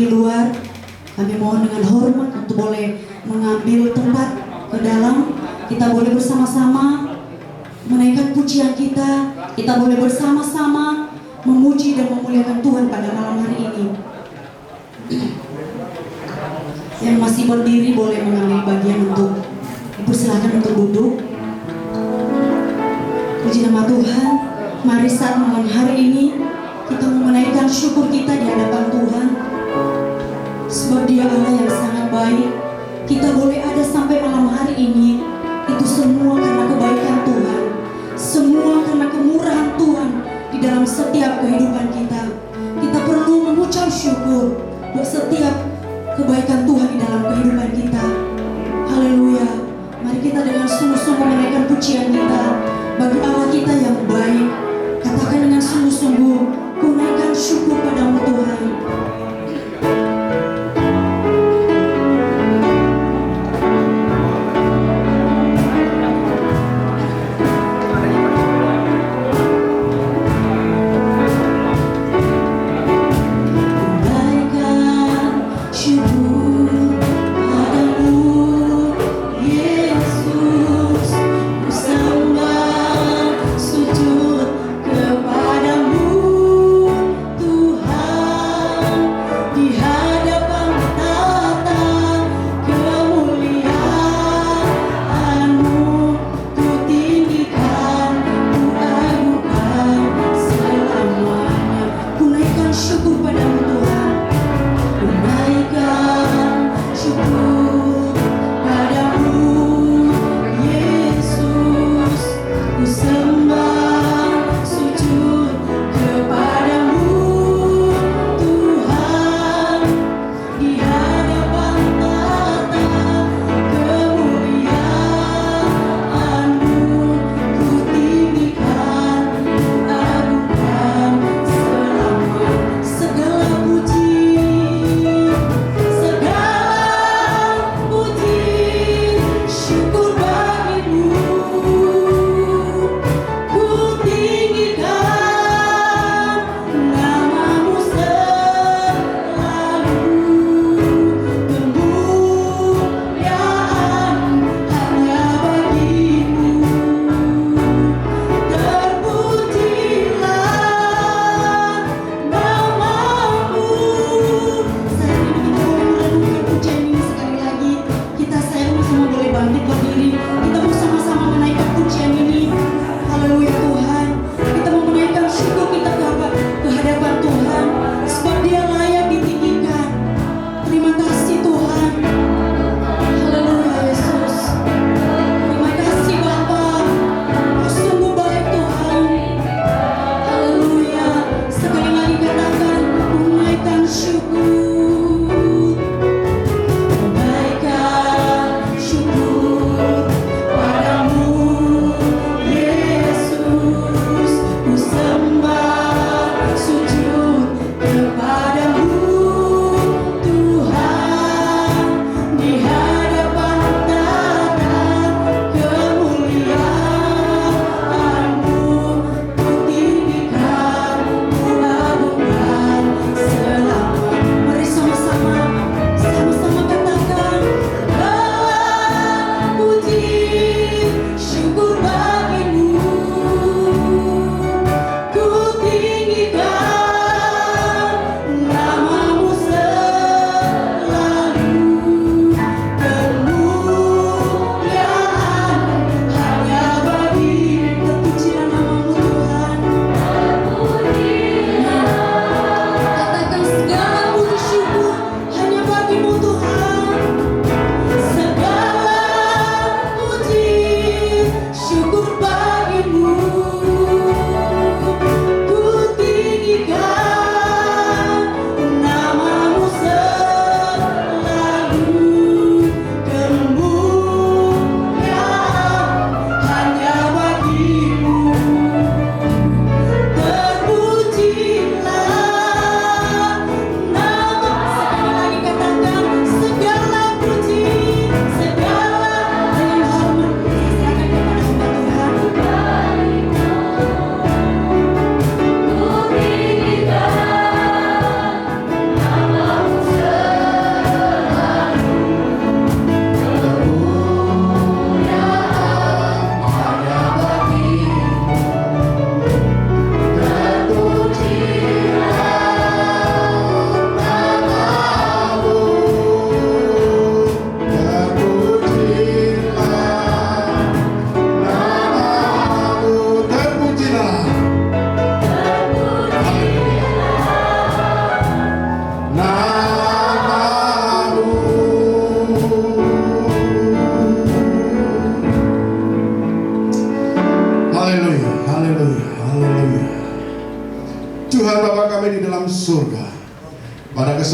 di luar, kami mohon dengan hormat untuk boleh mengambil tempat ke dalam. Kita boleh bersama-sama menaikkan pujian kita. Kita boleh bersama-sama memuji dan memuliakan Tuhan pada malam hari ini. Yang masih berdiri boleh mengambil bagian untuk dipersilakan untuk duduk. Puji nama Tuhan. Mari saat malam hari ini kita menaikkan syukur kita di hadapan Tuhan, sebab Dia Allah yang sangat baik. Kita boleh ada sampai malam hari ini, itu semua karena kebaikan Tuhan, semua karena kemurahan Tuhan di dalam setiap kehidupan kita. Kita perlu mengucap syukur buat setiap kebaikan Tuhan di dalam kehidupan kita. Haleluya. Mari kita dengan sungguh-sungguh menaikkan pujian kita bagi Allah kita yang baik. Katakan dengan sungguh-sungguh, ku naikkan syukur padamu Tuhan.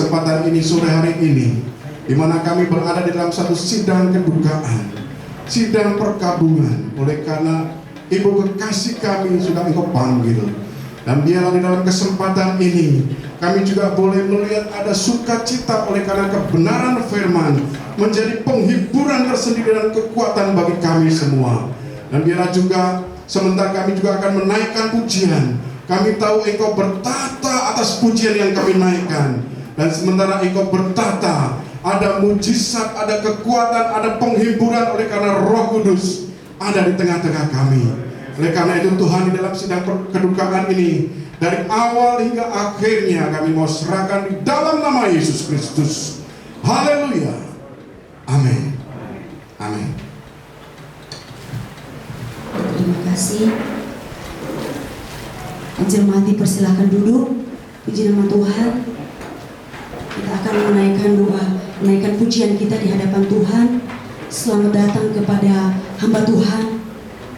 kesempatan ini sore hari ini, di mana kami berada di dalam satu sidang kedukaan, sidang perkabungan, oleh karena Ibu kekasih kami sudah Engkau panggil. Dan biarlah di dalam kesempatan ini kami juga boleh melihat ada sukacita oleh karena kebenaran firman menjadi penghiburan tersendiri dan kekuatan bagi kami semua. Dan biarlah juga sementara kami juga akan menaikkan pujian, kami tahu Engkau bertata atas pujian yang kami naikkan. Dan sementara Engkau bertata, ada mujizat, ada kekuatan, ada penghiburan oleh karena Roh Kudus ada di tengah-tengah kami. Oleh karena itu Tuhan, di dalam sidang kedukaan ini, dari awal hingga akhirnya kami mau serahkan di dalam nama Yesus Kristus. Haleluya. Amin. Amin. Terima kasih. Mencermati, persilahkan duduk. Puji nama Tuhan. Kita akan menaikkan doa, menaikkan pujian kita di hadapan Tuhan. Selamat datang kepada hamba Tuhan,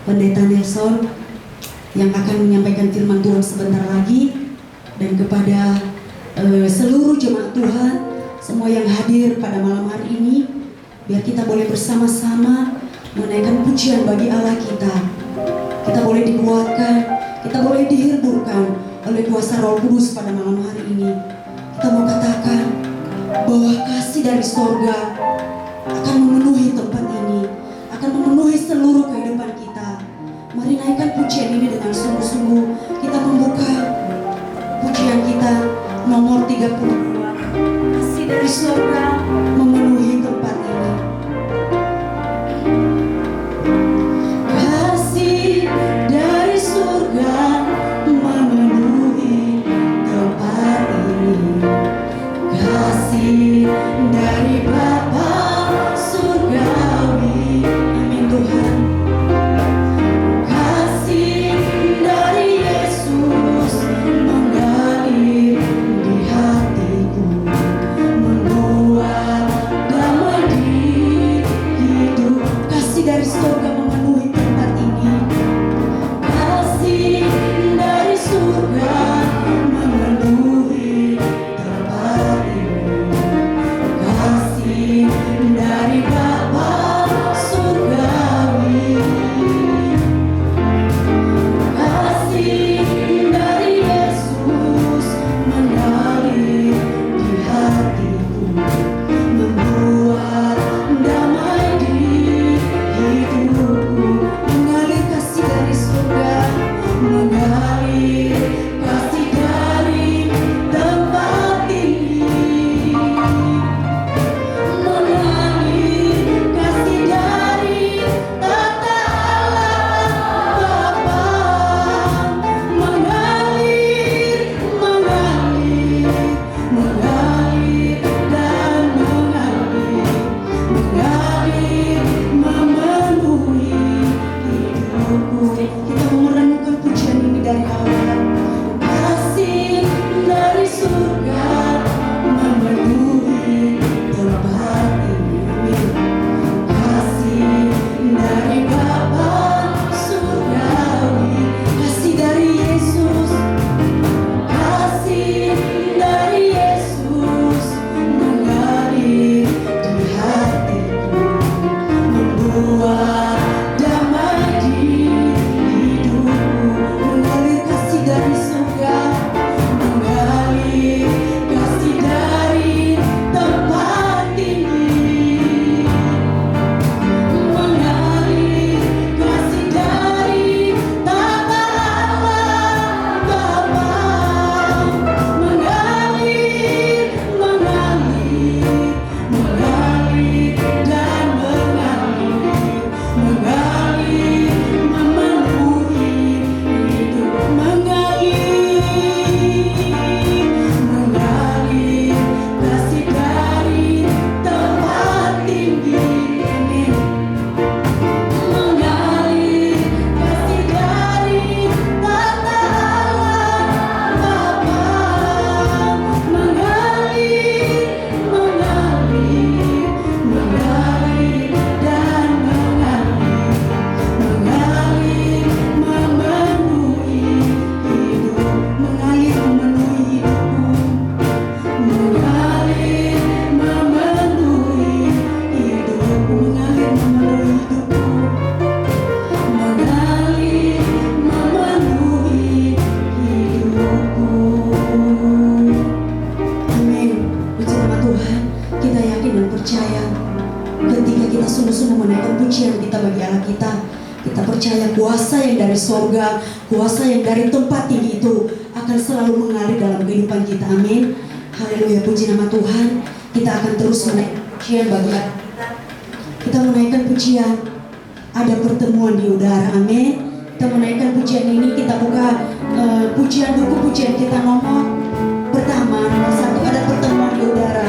Pendeta Nelson, yang akan menyampaikan firman Tuhan sebentar lagi. Dan kepada seluruh jemaat Tuhan, semua yang hadir pada malam hari ini, biar kita boleh bersama-sama menaikkan pujian bagi Allah kita. Kita boleh dikuatkan, kita boleh dihiburkan oleh kuasa Roh Kudus pada malam hari ini. Kita mau katakan bahwa kasih dari sorga akan memenuhi tempat ini, akan memenuhi seluruh kehidupan kita. Mari naikkan pujian ini dengan sungguh-sungguh. Kita membuka pujian kita nomor 32. Kasih dari sorga memenuhi tempat ini. Kasih dari surga memenuhi tempat ini. Kasih dari Bapa surgawi. Amin Tuhan. Kasih dari Yesus mengalir di hatiku, menguatkan ketika kita sungguh-sungguh menaikkan pujian kita bagi Allah kita, kita percaya kuasa yang dari sorga, kuasa yang dari tempat tinggi itu akan selalu mengalir dalam kehidupan kita. Amin. Haleluya, puji nama Tuhan. Kita akan terus menaikkan pujian bagi Allah kita. Kita menaikkan pujian, ada pertemuan di udara. Amin. Kita menaikkan pujian ini, kita buka pujian, buku pujian kita nomor pertama, nomor 1, ada pertemuan di udara.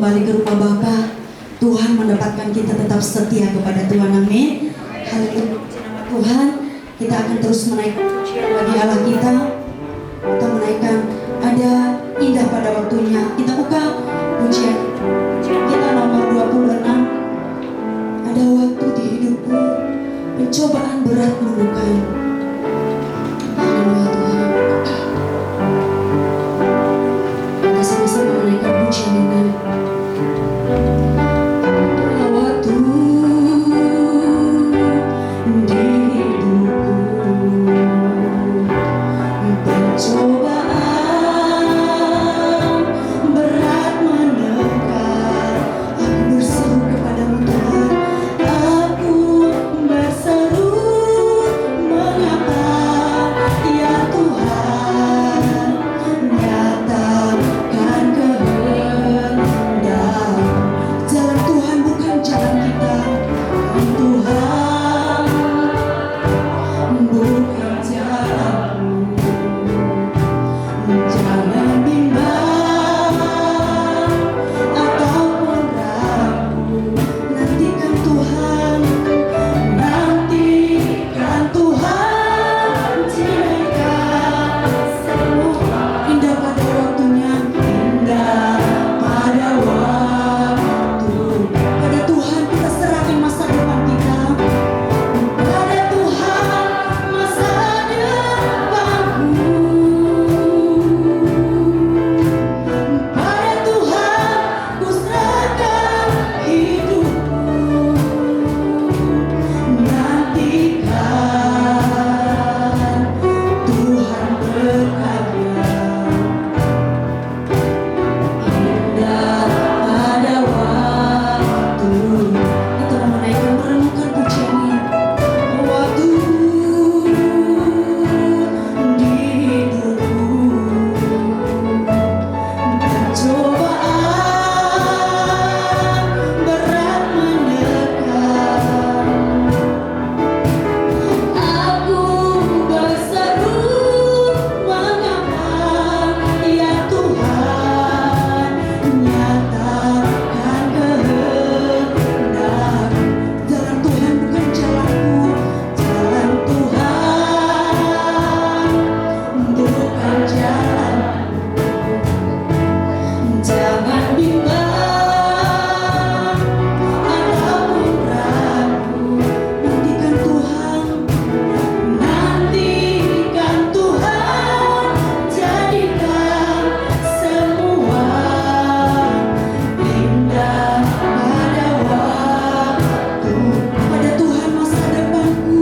kembali ke rumah Bapa, Tuhan mendapatkan kita tetap setia kepada Tuhan. Amin. Haleluya. Nama Tuhan, kita akan terus menaikkan pujian bagi Allah kita. Kita menaikkan ada indah pada waktunya. Kita buka pujian kita nomor 26. Ada waktu di hidupku pencobaan berat melukai. Haleluya Tuhan. Kita sama-sama menaikkan pujian ini. Waktu di hidupku pencobaan berat menekan. Aku berseru kepadamu Tuhan. Aku berseru mengapa ya Tuhan, nyatakan kehendak. Jalan Tuhan bukan jalan kita. Tuhan bukan jalanmu. Jangan bimbang ataupun ragu. Nantikan Tuhan, nantikan Tuhan. Jika semua indah pada waktunya, indah pada waktu. Pada Tuhan kita serahkan masa depan kita. Pada Tuhan masa depanku. Pada Tuhan ku serahkan hidupku. Nantikan Tuhan berkarya. Indah pada waktu. Kita mau menaikkan merenungkan pujian ini. Waktu di hidupku pencobaan berat menekan. Aku berseru mengapa ya Tuhan, nyatakan kehendak. Jalan Tuhan bukan jalanku. Jalan Tuhan bukan jalanku. Jangan bimbang ataupun ragu. Nantikan Tuhan, nantikan Tuhan. Jadikan semua indah pada waktu. Pada Tuhan masa depanku.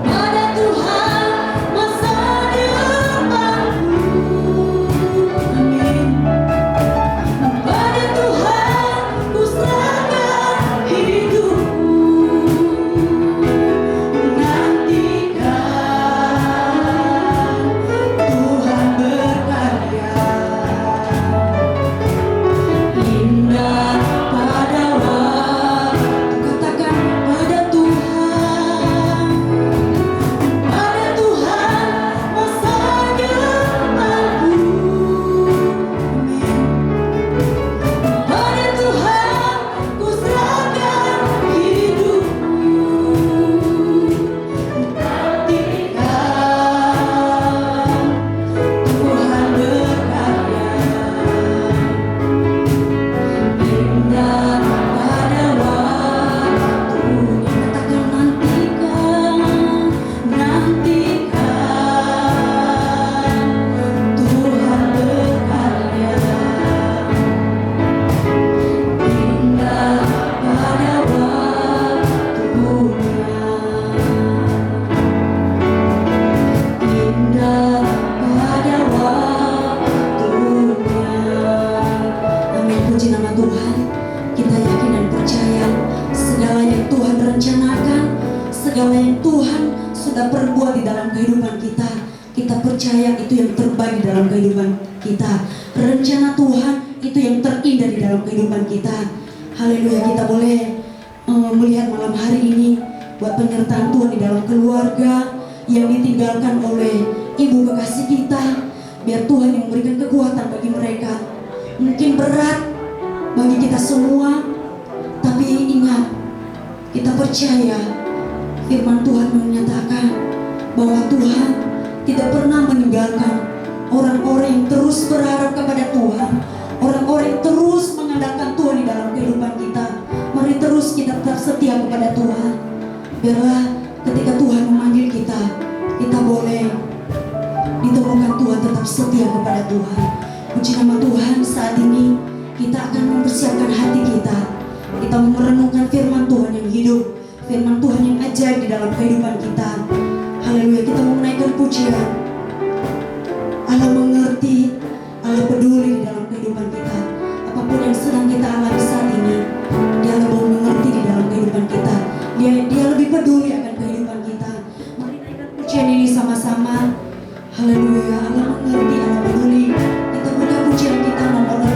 Pada Tuhan masa depanku. Amin. Pada Tuhan ku serahkan hidupku. Nantikan Tuhan berkarya. Indah pada waktu. Katakan pada Tuhan. Pada Tuhan masa depanku. Amin. Pada Tuhan ku serahkan hidupku. Nantikan Tuhan berkarya. Indah pada waktunya. Katakan nantikan, nantikan Tuhan berkarya. Indah pada waktunya. Indah pada waktunya. Amin. Puji nama Tuhan. Kita yakin dan percaya segala yang Tuhan rencanakan, segala yang Tuhan sudah perbuat di dalam kehidupan kita, kita percaya itu yang terbaik di dalam kehidupan kita. Rencana Tuhan itu yang terindah di dalam kehidupan kita. Haleluya. Kita boleh melihat malam hari ini buat penyertaan Tuhan di dalam keluarga yang ditinggalkan oleh ibu kekasih kita. Biar Tuhan yang memberikan kekuatan bagi mereka. Mungkin berat bagi kita semua, tapi ingat, kita percaya Firman Tuhan menyatakan bahwa Tuhan tidak pernah meninggalkan orang-orang yang terus berharap kepada Tuhan, orang-orang yang terus mengandalkan Tuhan di dalam kehidupan kita. Mari terus kita tetap setia kepada Tuhan. Biarlah ketika Tuhan memanggil kita, kita boleh ditemukan Tuhan tetap setia kepada Tuhan. Puji nama Tuhan, saat ini kita akan mempersiapkan hati kita. Kita merenungkan firman Tuhan yang hidup, firman Tuhan yang ajaib di dalam kehidupan kita. Haleluya, kita mau menaikkan pujian. Allah mengerti, Allah peduli di dalam kehidupan kita. Apapun yang sedang kita alami saat ini, Dia lebih mengerti di dalam kehidupan kita. Dia lebih peduli akan kehidupan kita. Mari naikkan pujian ini sama-sama. Haleluya, Allah mengerti, Allah peduli. Kita buka pujian kita nomor 6.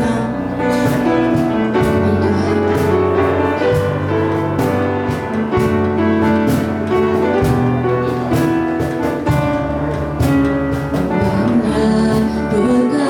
Banyak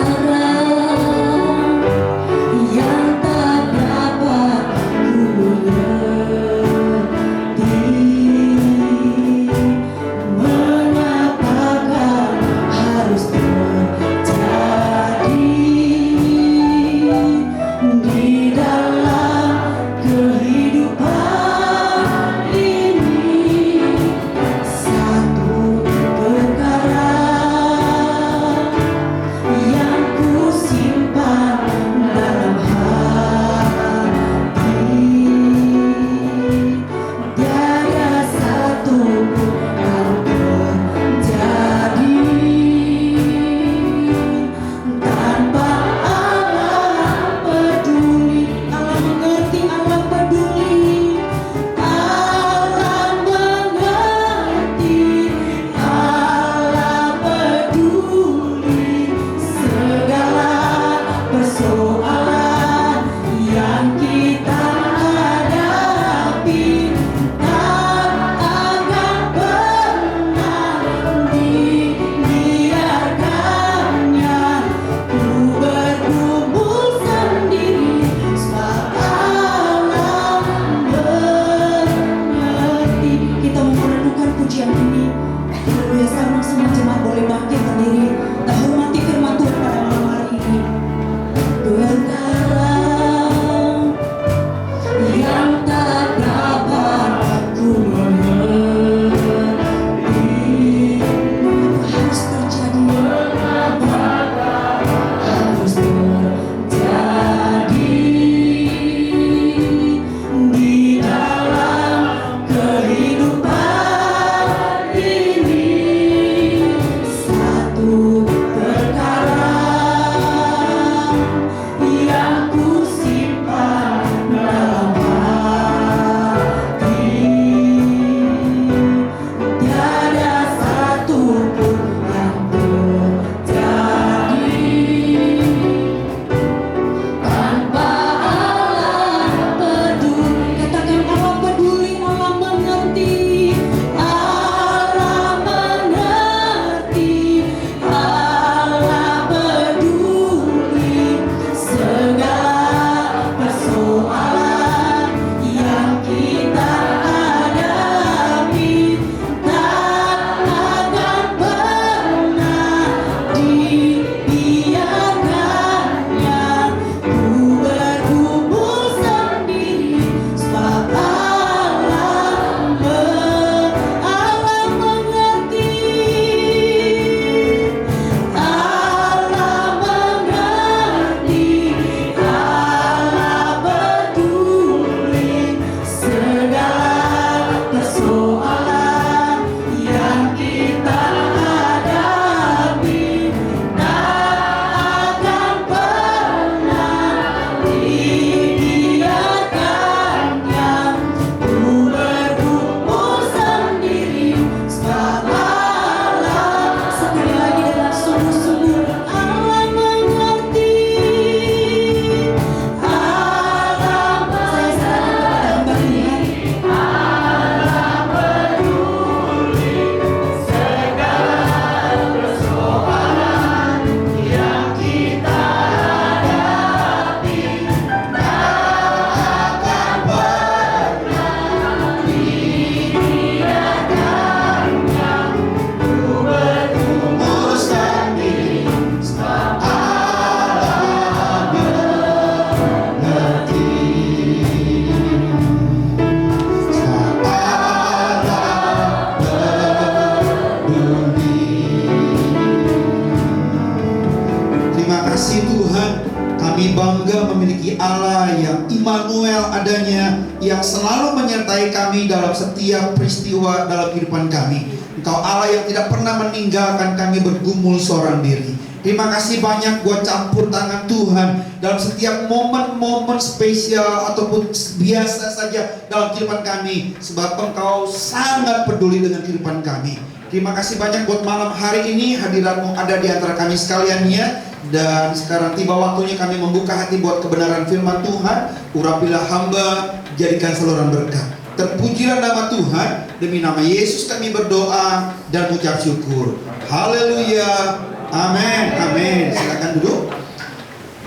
Immanuel adanya, yang selalu menyertai kami dalam setiap peristiwa dalam kehidupan kami. Engkau Allah yang tidak pernah meninggalkan kami bergumul seorang diri. Terima kasih banyak buat campur tangan Tuhan dalam setiap momen-momen spesial ataupun biasa saja dalam kehidupan kami, sebab Engkau sangat peduli dengan kehidupan kami. Terima kasih banyak buat malam hari ini, hadiratmu ada di antara kami sekalian ya. Dan sekarang tiba waktunya kami membuka hati buat kebenaran firman Tuhan. Urapilah hamba, jadikan saluran berkat. Terpujilah nama Tuhan. Demi nama Yesus kami berdoa dan ucap syukur. Haleluya. Amin. Amin. Silakan duduk.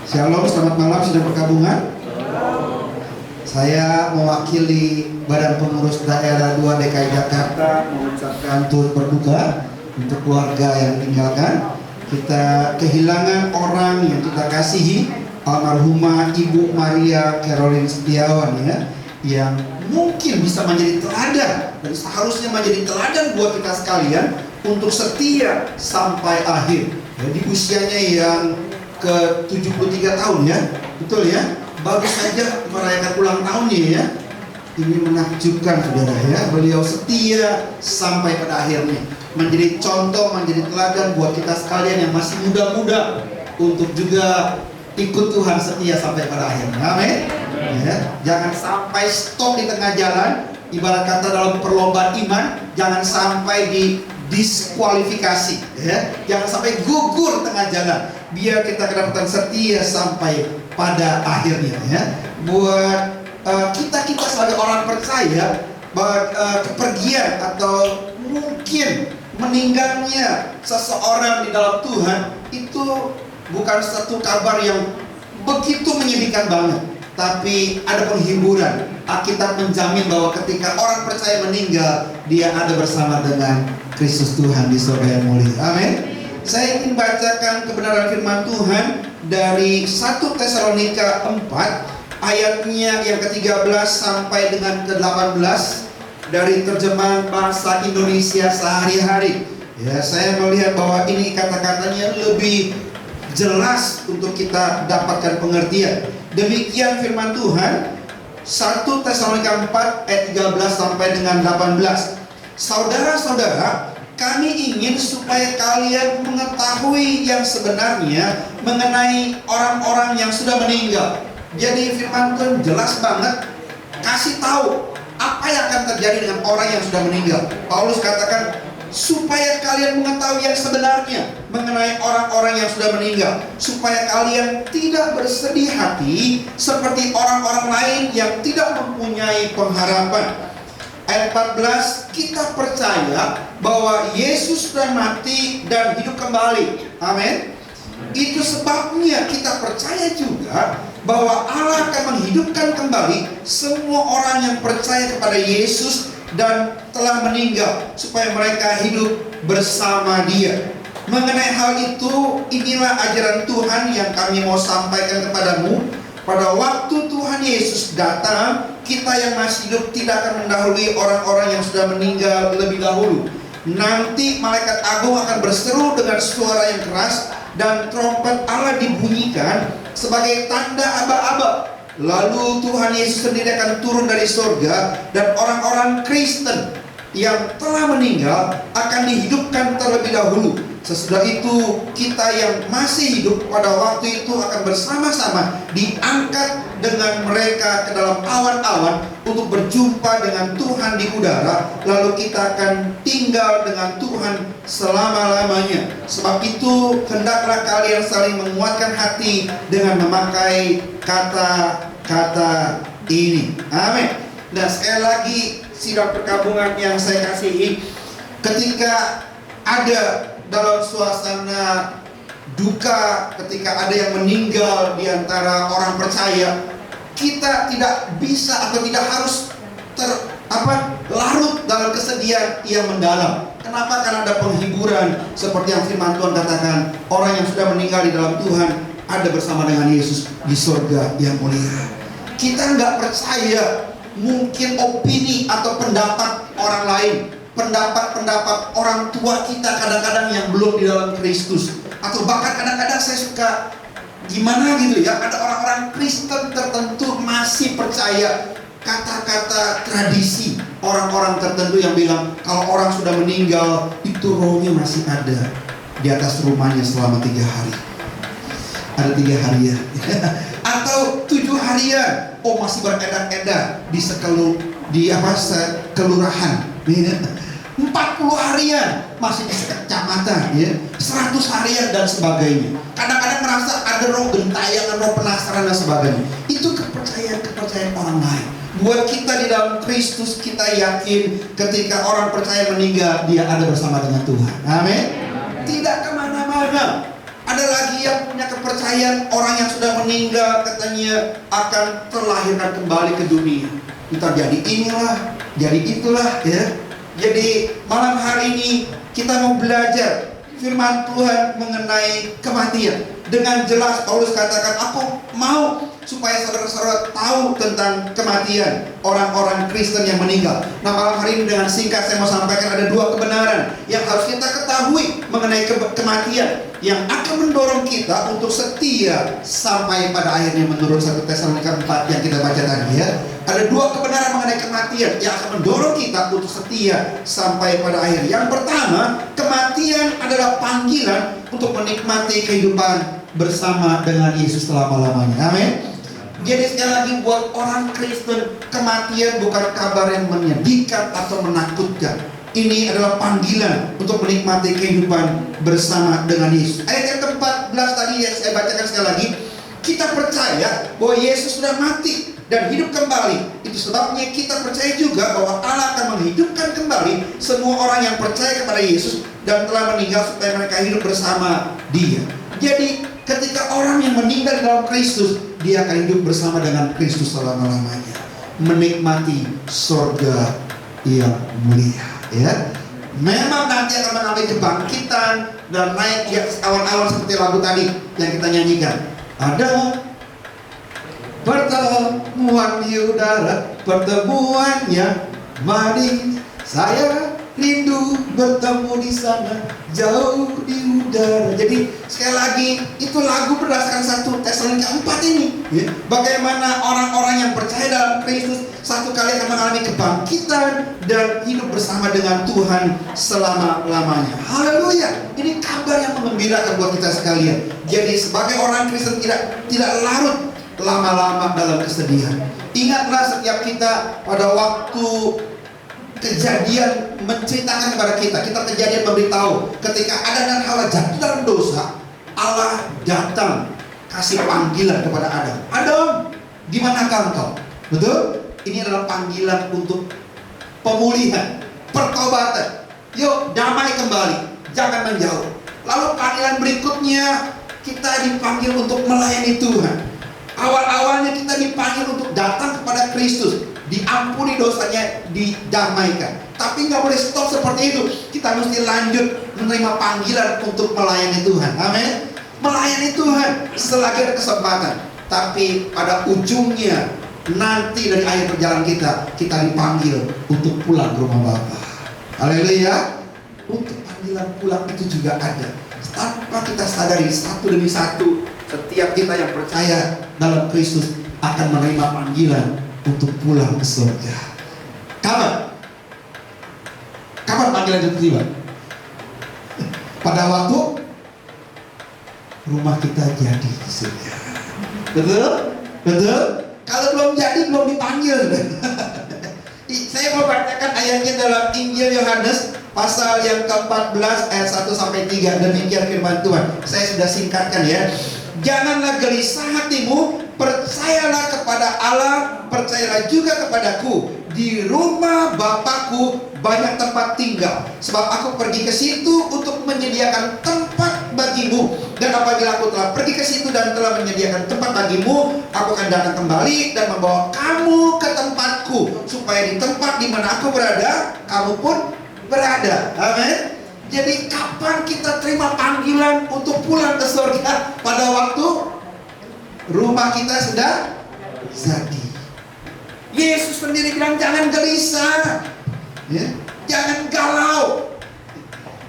Shalom, selamat malam sedang berkabungan. Saya mewakili Badan Pengurus Daerah 2 DKI Jakarta mengucapkan turut berduka untuk keluarga yang ditinggalkan. Kita kehilangan orang yang kita kasihi, almarhumah Ibu Maria Caroline Setiawan ya, yang mungkin bisa menjadi teladan dan seharusnya menjadi teladan buat kita sekalian untuk setia sampai akhir. Jadi usianya yang ke 73 tahun ya, betul ya, baru saja merayakan ulang tahunnya ya. Ini menakjubkan saudara ya, beliau setia sampai pada akhirnya, menjadi contoh, menjadi teladan buat kita sekalian yang masih muda-muda untuk juga ikut Tuhan setia sampai pada akhirnya. Amin. Ya, jangan sampai stop di tengah jalan. Ibarat kata dalam perlombaan iman, jangan sampai didiskualifikasi ya. Jangan sampai gugur tengah jalan. Biar kita kedapatan setia sampai pada akhirnya ya. Buat kita sebagai orang percaya bahwa kepergian atau mungkin meninggalnya seseorang di dalam Tuhan itu bukan satu kabar yang begitu menyedihkan banget, tapi ada penghiburan. Alkitab menjamin bahwa ketika orang percaya meninggal, dia ada bersama dengan Kristus Tuhan di surga yang mulia. Amin. Saya ingin bacakan kebenaran firman Tuhan dari 1 Tesalonika 4 ayatnya yang ke-13 sampai dengan ke-18 dari terjemahan bahasa Indonesia sehari-hari. Ya, saya melihat bahwa ini kata-katanya lebih jelas untuk kita dapatkan pengertian. Demikian firman Tuhan, 1 Tesalonika 4 ayat 13 sampai dengan 18. Saudara-saudara, kami ingin supaya kalian mengetahui yang sebenarnya mengenai orang-orang yang sudah meninggal. Jadi firman Tuhan jelas banget kasih tahu apa yang akan terjadi dengan orang yang sudah meninggal. Paulus katakan supaya kalian mengetahui yang sebenarnya mengenai orang-orang yang sudah meninggal, supaya kalian tidak bersedih hati seperti orang-orang lain yang tidak mempunyai pengharapan. Ayat 14, kita percaya bahwa Yesus sudah mati dan hidup kembali. Amin. Itu sebabnya kita percaya juga bahwa Allah akan menghidupkan kembali semua orang yang percaya kepada Yesus dan telah meninggal, supaya mereka hidup bersama Dia. Mengenai hal itu, inilah ajaran Tuhan yang kami mau sampaikan kepadamu. Pada waktu Tuhan Yesus datang, kita yang masih hidup tidak akan mendahului orang-orang yang sudah meninggal lebih dahulu. Nanti malaikat agung akan berseru dengan suara yang keras, dan trompet Allah dibunyikan sebagai tanda aba-aba. Lalu Tuhan Yesus sendiri akan turun dari surga, dan orang-orang Kristen yang telah meninggal akan dihidupkan terlebih dahulu. Sesudah itu kita yang masih hidup pada waktu itu akan bersama-sama diangkat dengan mereka ke dalam awan-awan untuk berjumpa dengan Tuhan di udara. Lalu kita akan tinggal dengan Tuhan selama-lamanya. Sebab itu hendaklah kalian saling menguatkan hati dengan memakai kata-kata ini. Amin. Dan sekali lagi sidang perkabungan yang saya kasihi, ketika ada dalam suasana duka, ketika ada yang meninggal di antara orang percaya, kita tidak bisa atau tidak harus larut dalam kesedihan yang mendalam. Kenapa? Karena ada penghiburan seperti yang firman Tuhan katakan, orang yang sudah meninggal di dalam Tuhan ada bersama dengan Yesus di surga yang mulia. Kita nggak percaya mungkin opini atau pendapat orang lain, pendapat orang tua kita kadang-kadang yang belum di dalam Kristus, atau bahkan kadang-kadang saya suka gimana gitu ya, ada orang-orang Kristen tertentu masih percaya kata-kata tradisi orang-orang tertentu yang bilang kalau orang sudah meninggal itu rohnya masih ada di atas rumahnya selama 3 hari. Ada 3 harian atau 7 harian, oh masih beredar-edar di kelurahan, 40 harian masih di sekecamatan, ya, 100 harian dan sebagainya. Kadang-kadang merasa ada roh gentayangan, roh penasaran dan sebagainya. Itu kepercayaan orang lain. Buat kita di dalam Kristus, kita yakin ketika orang percaya meninggal, dia ada bersama dengan Tuhan. Amin. Tidak kemana-mana. Ada lagi yang punya kepercayaan orang yang sudah meninggal katanya akan terlahirkan kembali ke dunia. Kita jadi inilah, jadi itulah, ya. Jadi malam hari ini kita mau belajar firman Tuhan mengenai kematian. Dengan jelas Paulus katakan, aku mau supaya saudara-saudara tahu tentang kematian orang-orang Kristen yang meninggal. Nah, malam hari ini dengan singkat saya mau sampaikan ada 2 kebenaran yang harus kita ketahui mengenai kematian yang akan mendorong kita untuk setia sampai pada akhirnya, menurut 1 Tesalonika 4 yang kita baca tadi, ya. Ada 2 kebenaran mengenai kematian yang akan mendorong kita untuk setia sampai pada akhir. Yang pertama, kematian adalah panggilan untuk menikmati kehidupan bersama dengan Yesus selama-lamanya. Amin. Jadi sekali lagi buat orang Kristen, kematian bukan kabar yang menyedihkan atau menakutkan. Ini adalah panggilan untuk menikmati kehidupan bersama dengan Yesus. Ayat yang ke-14 tadi yang saya bacakan sekali lagi, kita percaya bahwa Yesus sudah mati dan hidup kembali. Itu sebabnya kita percaya juga bahwa Allah akan menghidupkan kembali semua orang yang percaya kepada Yesus dan telah meninggal supaya mereka hidup bersama Dia. Jadi ketika orang yang meninggal di dalam Kristus, dia akan hidup bersama dengan Kristus selama-lamanya, menikmati surga yang mulia, ya. Memang nanti akan mengalami kebangkitan dan naik di atas awan-awan seperti lagu tadi yang kita nyanyikan. Ada pertemuan di udara, pertemuan yang manis. Saya rindu bertemu di sana, jauh di udara. Jadi sekali lagi itu lagu berdasarkan 1 Tesalonika 4 ini, ya. Bagaimana orang-orang yang percaya dalam Kristus satu kali akan mengalami kebangkitan dan hidup bersama dengan Tuhan selama-lamanya. Haleluya. Ini kabar yang menggembirakan buat kita sekalian. Jadi sebagai orang Kristen tidak larut lama-lama dalam kesedihan. Ingatlah setiap kita pada waktu kejadian menceritakan kepada kita kejadian memberitahu ketika Adam dan Hawa jatuh dalam dosa, Allah datang kasih panggilan kepada Adam. Adam, di manakah engkau? Betul? Ini adalah panggilan untuk pemulihan, pertobatan. Yuk, damai kembali, jangan menjauh. Lalu panggilan berikutnya, kita dipanggil untuk melayani Tuhan. Awal-awalnya kita dipanggil untuk datang kepada Kristus, diampuni dosanya, didamaikan. Tapi nggak boleh stop seperti itu. Kita mesti lanjut menerima panggilan untuk melayani Tuhan. Amin. Melayani Tuhan selagi ada kesempatan. Tapi pada ujungnya nanti dari akhir perjalanan kita dipanggil untuk pulang ke rumah Bapa. Haleluya. Untuk panggilan pulang itu juga ada. Tanpa kita sadari, satu demi satu, setiap kita yang percaya dalam Kristus akan menerima panggilan untuk pulang ke surga. Kapan panggilan itu tiba? Pada waktu rumah kita jadi di surga. Betul? Betul? Kalau belum jadi, belum dipanggil. Saya mau bacakan ayatnya dalam Injil Yohanes pasal yang ke-14 ayat 1 sampai 3. Demikian firman Tuhan. Saya sudah singkatkan, ya. Janganlah gelisah hatimu, percayalah kepada Allah, percayalah juga kepadaku. Di rumah Bapakku banyak tempat tinggal, sebab aku pergi ke situ untuk menyediakan tempat bagimu. Dan apabila aku telah pergi ke situ dan telah menyediakan tempat bagimu, aku akan datang kembali dan membawa kamu ke tempatku, supaya di tempat di mana aku berada, kamu pun berada. Amin. Jadi kapan kita terima panggilan untuk pulang ke surga? Pada waktu rumah kita sudah jadi. Yesus sendiri bilang jangan gelisah, ya. Jangan galau,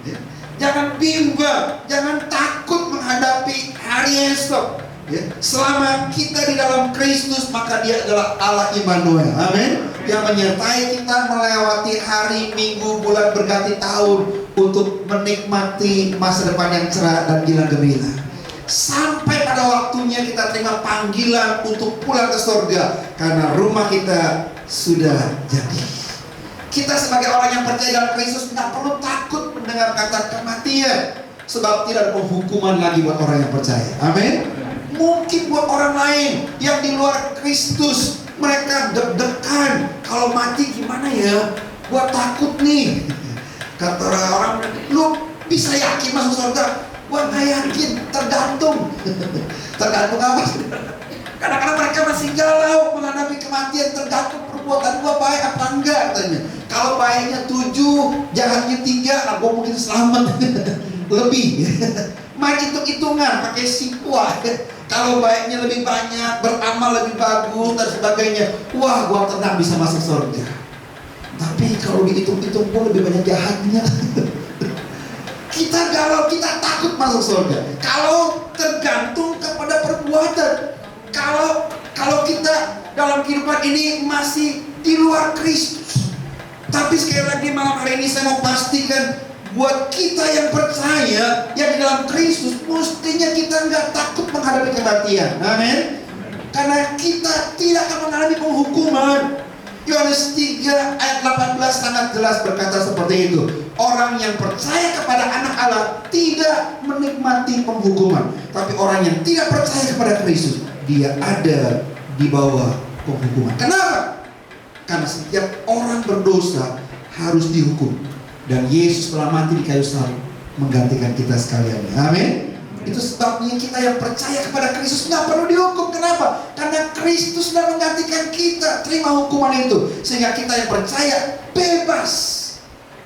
ya. Jangan bimbang, jangan takut menghadapi hari esok, Ya, selama kita di dalam Kristus, maka Dia adalah Allah Immanuel. Amin. Yang menyertai kita melewati hari, minggu, bulan, berganti tahun untuk menikmati masa depan yang cerah dan gila gembira. Sampai pada waktunya kita terima panggilan untuk pulang ke surga, karena rumah kita sudah jadi. Kita sebagai orang yang percaya dalam Kristus tidak perlu takut mendengar kata kematian, sebab tidak ada penghukuman lagi buat orang yang percaya. Amin. Mungkin buat orang lain yang di luar Kristus, mereka deg-degan, kalau mati gimana ya? Gua takut nih. Kata orang, lu bisa yakin masuk surga? Gua nggak yakin, tergantung. Tergantung apa? Kadang-kadang mereka masih galau menghadapi kematian, tergantung perbuatan gua baik apa enggak katanya. Kalau baiknya 7, jahatnya 3, nah gua mungkin selamat. Lebih. Main hitung-hitungan pakai sikuah. Kalau baiknya lebih banyak, beramal lebih bagus dan sebagainya, wah gua tenang bisa masuk surga. Tapi kalau dihitung-hitung pun lebih banyak jahatnya. Kita galau, kita takut masuk surga. Kalau tergantung kepada perbuatan. Kalau kita dalam kehidupan ini masih di luar Kristus. Tapi sekali lagi malam hari ini saya mau pastikan, buat kita yang percaya, yang di dalam Kristus, mestinya kita nggak takut menghadapi kematian. Amin. Karena kita tidak akan mengalami penghukuman. Yohanes 3 ayat 18 sangat jelas berkata seperti itu. Orang yang percaya kepada anak Allah tidak menikmati penghukuman. Tapi orang yang tidak percaya kepada Kristus, dia ada di bawah penghukuman. Kenapa? Karena setiap orang berdosa harus dihukum. Dan Yesus telah mati di kayu salib menggantikan kita sekalian. Amin. Itu sebabnya kita yang percaya kepada Kristus nggak perlu dihukum. Kenapa? Karena Kristus sudah menggantikan kita. Terima hukuman itu, sehingga kita yang percaya bebas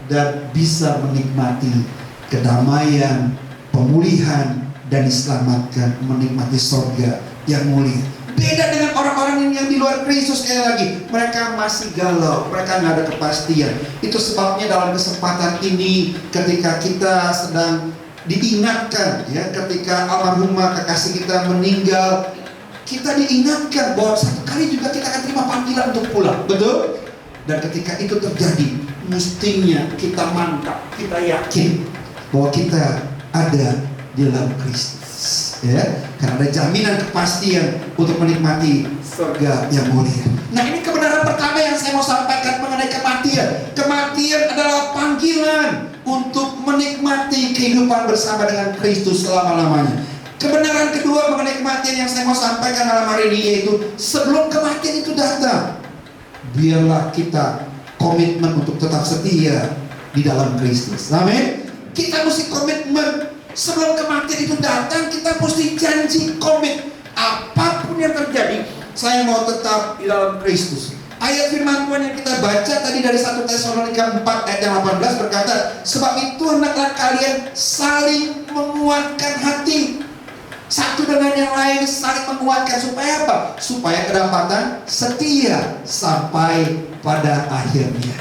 dan bisa menikmati kedamaian, pemulihan, dan diselamatkan, menikmati surga yang mulia. Beda dengan orang-orang yang di luar Kristus. Sekali lagi, mereka masih galau, mereka nggak ada kepastian. Itu sebabnya dalam kesempatan ini, ketika kita sedang diingatkan, ya, ketika almarhumah kekasih kita meninggal, kita diingatkan bahwa satu kali juga kita akan terima panggilan untuk pulang, betul? Dan ketika itu terjadi, mestinya kita mantap, kita yakin bahwa kita ada di dalam Kristus. Ya, karena ada jaminan kepastian untuk menikmati surga yang mulia. Nah, ini kebenaran pertama yang saya mau sampaikan mengenai kematian. Kematian adalah panggilan untuk menikmati kehidupan bersama dengan Kristus selama-lamanya. Kebenaran kedua mengenai kematian yang saya mau sampaikan malam hari ini, yaitu sebelum kematian itu datang, biarlah kita komitmen untuk tetap setia di dalam Kristus. Amin. Kita mesti komitmen. Sebelum kematian itu datang, kita mesti janji, komit. Apapun yang terjadi, saya mau tetap di dalam Kristus. Ayat firman Tuhan yang kita baca tadi dari 1 Tesalonika 4 ayat 18 berkata, sebab itu hendaklah kalian saling menguatkan hati, satu dengan yang lain saling menguatkan. Supaya apa? Supaya kedapatan setia sampai pada akhirnya.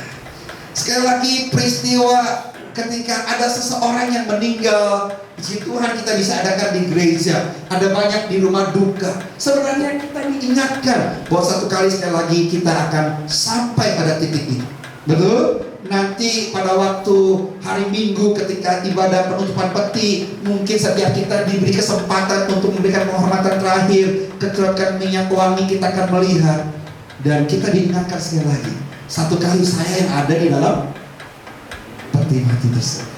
Sekali lagi, peristiwa ketika ada seseorang yang meninggal, puji Tuhan kita bisa adakan di gereja. Ada banyak di rumah duka. Sebenarnya kita diingatkan bahwa satu kali sekali lagi kita akan sampai pada titik ini. Betul? Nanti pada waktu hari Minggu ketika ibadah penutupan peti, mungkin setiap kita diberi kesempatan untuk memberikan penghormatan terakhir, kecuali minyak wangi kita akan melihat. Dan kita diingatkan sekali lagi, satu kali saya yang ada di dalam peti mati tersebut.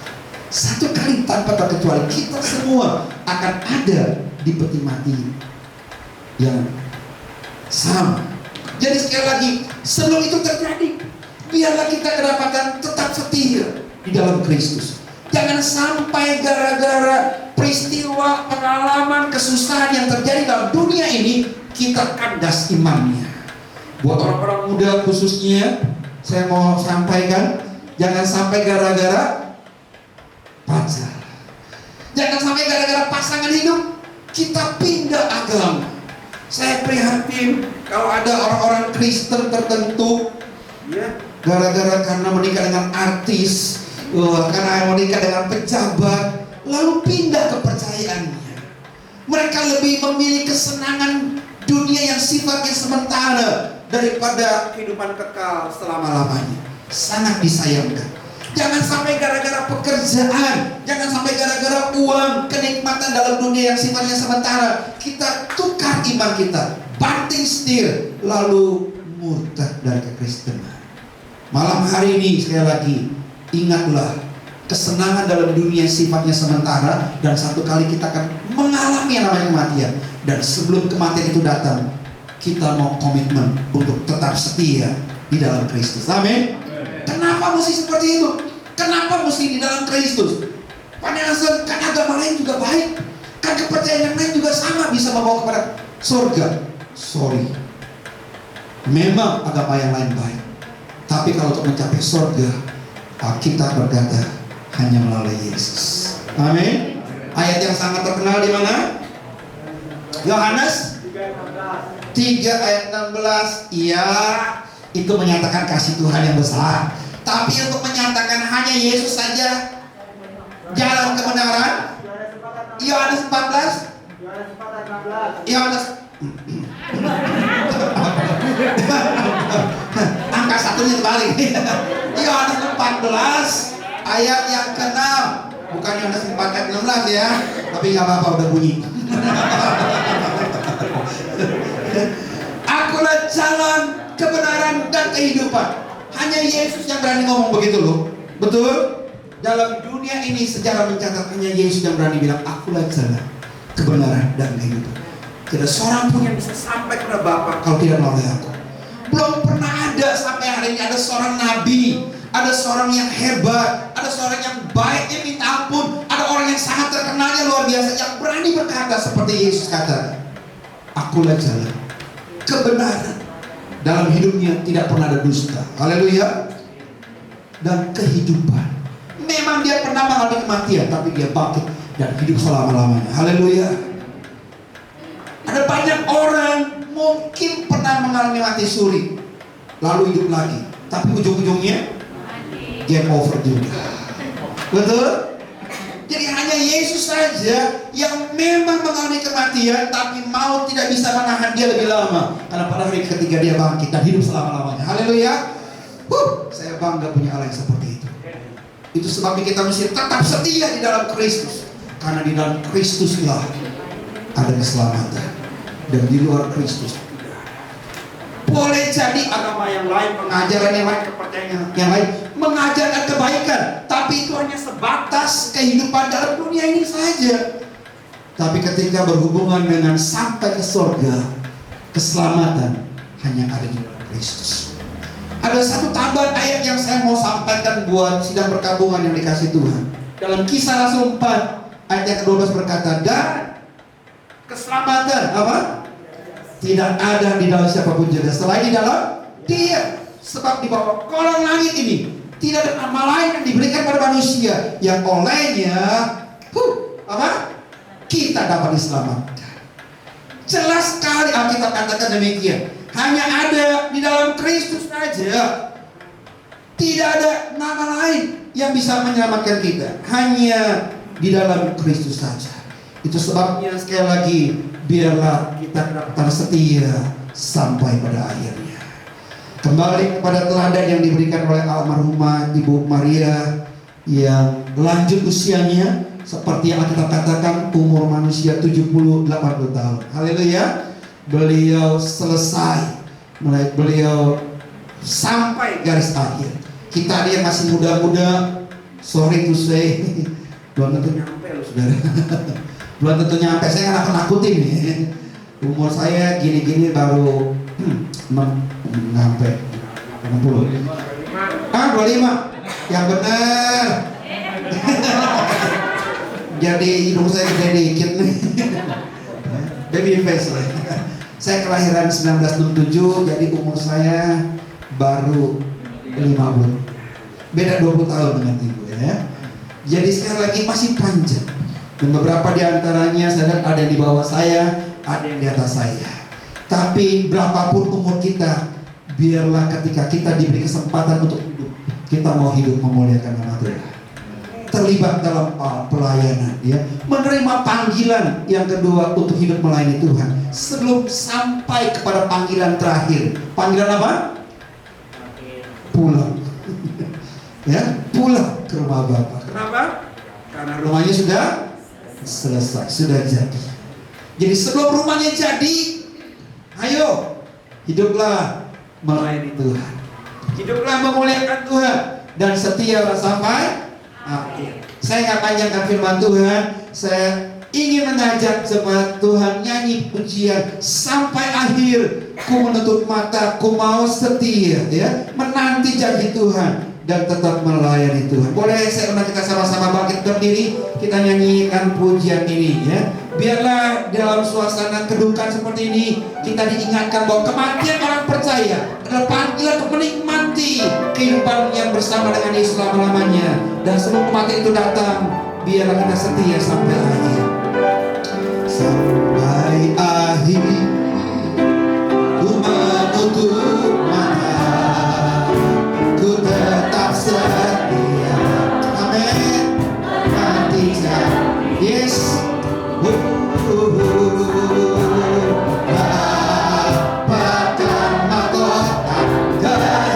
Satu kali tanpa terkecuali kita semua akan ada di peti mati yang sama. Jadi sekali lagi, sebelum itu terjadi, biarlah kita kedapatan tetap setia di dalam Kristus. Jangan sampai gara-gara peristiwa, pengalaman, kesusahan yang terjadi dalam dunia ini, kita kandas imannya. Buat orang-orang muda khususnya, saya mau sampaikan, jangan sampai gara-gara pacar, jangan sampai gara-gara pasangan hidup kita pindah agama. Saya prihatin kalau ada orang-orang Kristen tertentu, ya, gara-gara karena menikah dengan artis, karena menikah dengan pejabat, lalu pindah kepercayaannya. Mereka lebih memilih kesenangan dunia yang sifatnya sementara daripada kehidupan kekal selama-lamanya. Sangat disayangkan. Jangan sampai gara-gara pekerjaan, jangan sampai gara-gara uang, kenikmatan dalam dunia yang sifatnya sementara, kita tukar iman kita, banting setir, lalu murtad dari kekristenan. Malam hari ini sekali lagi, ingatlah, kesenangan dalam dunia sifatnya sementara, dan satu kali kita akan mengalami yang namanya kematian. Dan sebelum kematian itu datang, kita mau komitmen untuk tetap setia di dalam Kristus. Amin. Kenapa mesti seperti itu? Kenapa mesti di dalam Kristus? Padahal kan agama lain juga baik, kan kepercayaan yang lain juga sama, bisa membawa kepada surga. Sorry, memang agama yang lain baik, tapi kalau untuk mencapai surga, Alkitab berkata hanya melalui Yesus. Amin. Ayat yang sangat terkenal di mana? Yohanes 3 ayat 16. Iya, itu menyatakan kasih Tuhan yang besar. Tapi untuk menyatakan hanya Yesus saja jalan kebenaran. Yohanes 14. Yohanes angka satunya terbalik. Yohanes 14 ayat yang ke-6. Bukan Yohanes 4 ayat 16 ya. Tapi gak apa-apa, udah bunyi. Akulah jalan, kebenaran, dan kehidupan. Hanya Yesus yang berani ngomong begitu loh. Betul? Dalam dunia ini sejarah mencatat hanya Yesus yang berani bilang, akulah jalan, kebenaran, dan kehidupan. Tidak seorang pun yang bisa sampai kepada Bapa kalau tidak melalui aku. Belum pernah ada sampai hari ini ada seorang nabi, ada seorang yang hebat, ada seorang yang baik yang minta ampun, ada orang yang sangat terkenalnya luar biasa yang berani berkata seperti Yesus kata, akulah jalan, kebenaran, dalam hidupnya tidak pernah ada dusta. Haleluya. Dan kehidupan. Memang dia pernah mengalami kematian, tapi dia bangkit dan hidup selama-lamanya. Haleluya. Ada banyak orang mungkin pernah mengalami mati suri, lalu hidup lagi, tapi ujung-ujungnya game over juga. Betul? Jadi hanya Yesus saja yang memang mengalami kematian, tapi maut tidak bisa menahan dia lebih lama, karena pada hari ketiga dia bangkit dan hidup selama-lamanya. Haleluya. Saya bangga punya Allah yang seperti itu. Itu sebabnya kita mesti tetap setia di dalam Kristus, karena di dalam Kristuslah ada keselamatan, dan di luar Kristus boleh jadi agama yang lain, pengajaran yang lain, kepercayaan yang lain mengajarkan kebaikan, tapi itu hanya sebatas kehidupan dalam dunia ini saja. Tapi ketika berhubungan dengan sampai ke surga, keselamatan hanya ada di dalam Kristus. Ada satu tambahan ayat yang saya mau sampaikan buat sidang perkabungan yang dikasih Tuhan. Dalam Kisah Rasul 4 ayat yang ke-12 berkata, dan keselamatan apa? Tidak ada di dalam siapapun juga selain di dalam Dia. Sebab di bawah kolong langit ini tidak ada nama lain yang diberikan pada manusia yang olehnya apa? Kita dapat diselamatkan. Jelas sekali Alkitab katakan demikian. Hanya ada di dalam Kristus saja. Tidak ada nama lain yang bisa menyelamatkan kita. Hanya di dalam Kristus saja. Itu sebabnya sekali lagi, biarlah kita tetap setia sampai pada akhirnya. Kembali kepada teladan yang diberikan oleh almarhumah Ibu Maria yang lanjut usianya, seperti yang kita katakan, umur manusia 70-80 tahun. Haleluya. Beliau selesai, beliau sampai garis akhir. Kita dia masih muda-muda, sorry to say, belum tentu nyampe loh saudara. Belum tentu nyampe, saya nggak nakutin nih. Umur saya gini-gini baru nyampe 60. 25. Yang benar. Jadi hidung saya gede dikit nih. Baby face lah. Saya kelahiran 1967, jadi umur saya baru 50. Beda 20 tahun dengan ibu ya. Jadi sekali lagi masih panjang. Dan beberapa di antaranya saya ada yang di bawah saya, ada yang di atas saya. Tapi berapapun umur kita, biarlah ketika kita diberi kesempatan untuk hidup, kita mau hidup memuliakan nama Tuhan. terlibat dalam pelayanan, ya, menerima panggilan yang kedua untuk hidup melayani Tuhan sebelum sampai kepada panggilan terakhir. Panggilan apa? Pulang. Ya, pulang ke rumah Bapa. Kenapa? Karena rumahnya sudah selesai, sudah jadi. Jadi sebelum rumahnya jadi, ayo hiduplah melayani Tuhan, hiduplah memuliakan Tuhan, dan setia sampai akhir. Saya nggak panjangkan firman Tuhan. Saya ingin mengajak jemaat Tuhan nyanyi pujian sampai akhir. Ku menutup mata, ku mau setia, ya, menanti janji Tuhan dan tetap melayani Tuhan. Boleh saya undang kita sama-sama bangkit berdiri, kita nyanyikan pujian ini, ya. Biarlah dalam suasana kedukaan seperti ini kita diingatkan bahwa kematian orang percaya adalah panggilan untuk menikmati kehidupan yang bersama dengan Yesus selama-lamanya. Dan sebelum kematian itu datang, biarlah kita setia sampai akhir. Sampai akhir ku menutup mata, ku tetap setia. Amin. Mati jangan. Yes. Dapatkan mahkota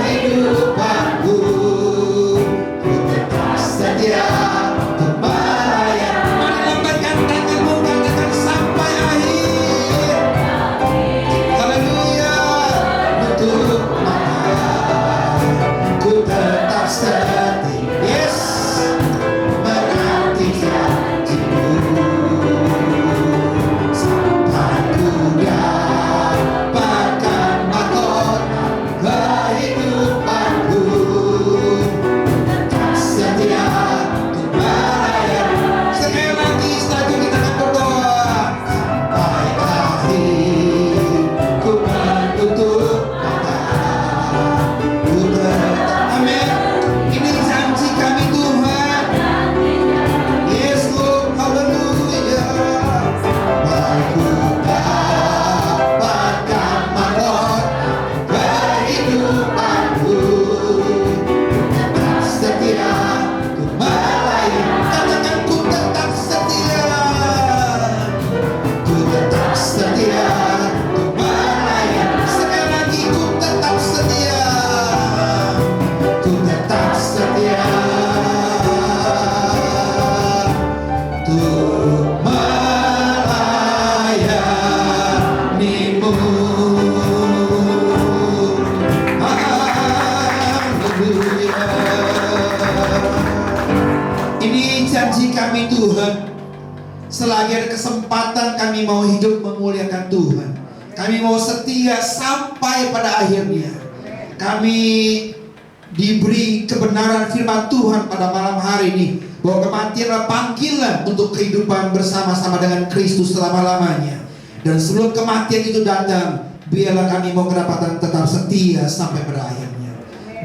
kehidupanku, ku tetap setia untuk melayani. Mari lambaikan tanganmu, katakan sampai akhir. Haleluya. Tutup mata, ku tetap setia. Yes, menanti janjimu. Selagi ada kesempatan, kami mau hidup memuliakan Tuhan. Kami mau setia sampai pada akhirnya. Kami diberi kebenaran firman Tuhan pada malam hari ini, bahwa kematian adalah panggilan untuk kehidupan bersama-sama dengan Kristus selama-lamanya. Dan sebelum kematian itu datang, biarlah kami mau kedapatan tetap setia sampai pada akhirnya.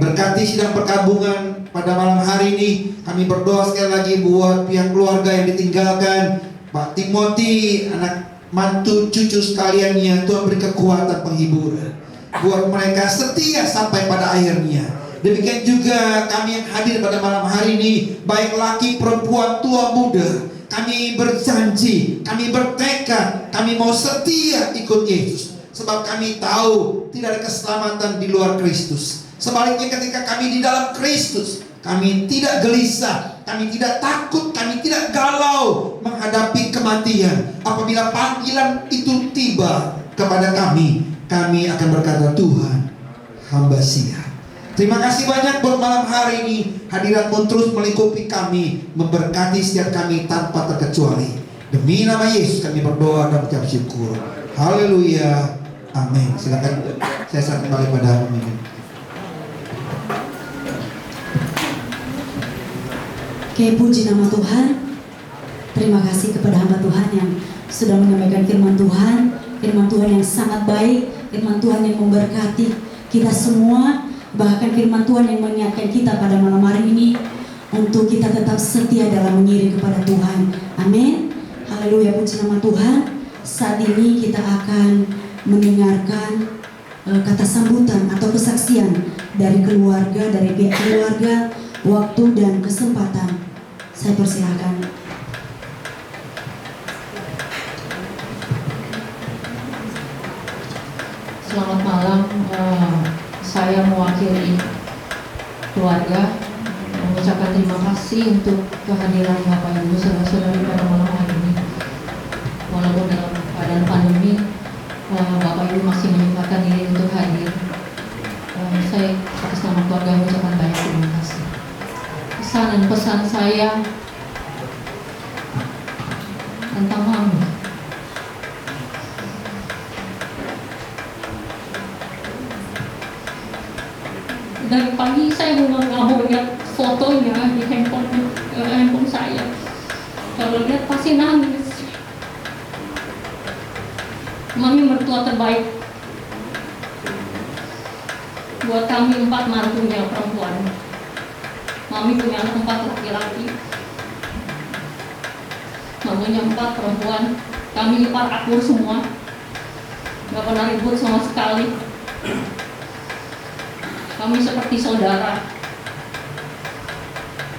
Berkati sidang perkabungan pada malam hari ini. Kami berdoa sekali lagi buat pihak keluarga yang ditinggalkan, Pak Timothy, anak mantu cucu sekaliannya, Tuhan beri kekuatan penghiburan buat mereka setia sampai pada akhirnya. Demikian juga kami yang hadir pada malam hari ini, baik laki perempuan tua muda, kami berjanji, kami bertekad, kami mau setia ikut Yesus, sebab kami tahu tidak ada keselamatan di luar Kristus. Sebaliknya ketika kami di dalam Kristus, kami tidak gelisah, kami tidak takut, kami tidak galau menghadapi kematian. Apabila panggilan itu tiba kepada kami akan berkata, Tuhan, hamba siap. Terima kasih banyak buat malam hari ini. Hadiratmu terus melingkupi kami, memberkati setiap kami tanpa terkecuali. Demi nama Yesus kami berdoa dan ucap syukur. Haleluya. Amin. Silakan saya serahkan kembali pada Amin. Oke, puji nama Tuhan. Terima kasih kepada hamba Tuhan yang sudah menyampaikan firman Tuhan yang sangat baik, firman Tuhan yang memberkati kita semua, bahkan firman Tuhan yang mengingatkan kita pada malam hari ini untuk kita tetap setia dalam mengiring kepada Tuhan. Amin. Haleluya, puji nama Tuhan. Saat ini kita akan mendengarkan kata sambutan atau kesaksian dari keluarga, dari pihak keluarga, waktu dan kesempatan Saya persilahkan. Selamat malam, saya mewakili keluarga mengucapkan terima kasih untuk kehadiran Bapak Ibu saudara-saudari pada malam hari ini. Walaupun dalam keadaan pandemi, Bapak Ibu masih menyempatkan diri untuk hadir. Saya atas nama keluarga mengucapkan banyak terima kasih. Pesan dan pesan saya tentang Mami. Dari pagi saya nggak mau lihat fotonya di handphone saya. Kalau lihat pasti nangis. Mami mertua terbaik buat kami 4 mantunya perempuan. Mami punya anak 4 laki-laki, mamanya 4 perempuan. Kami ipar akur semua, nggak pernah ribut sama sekali. Kami seperti saudara.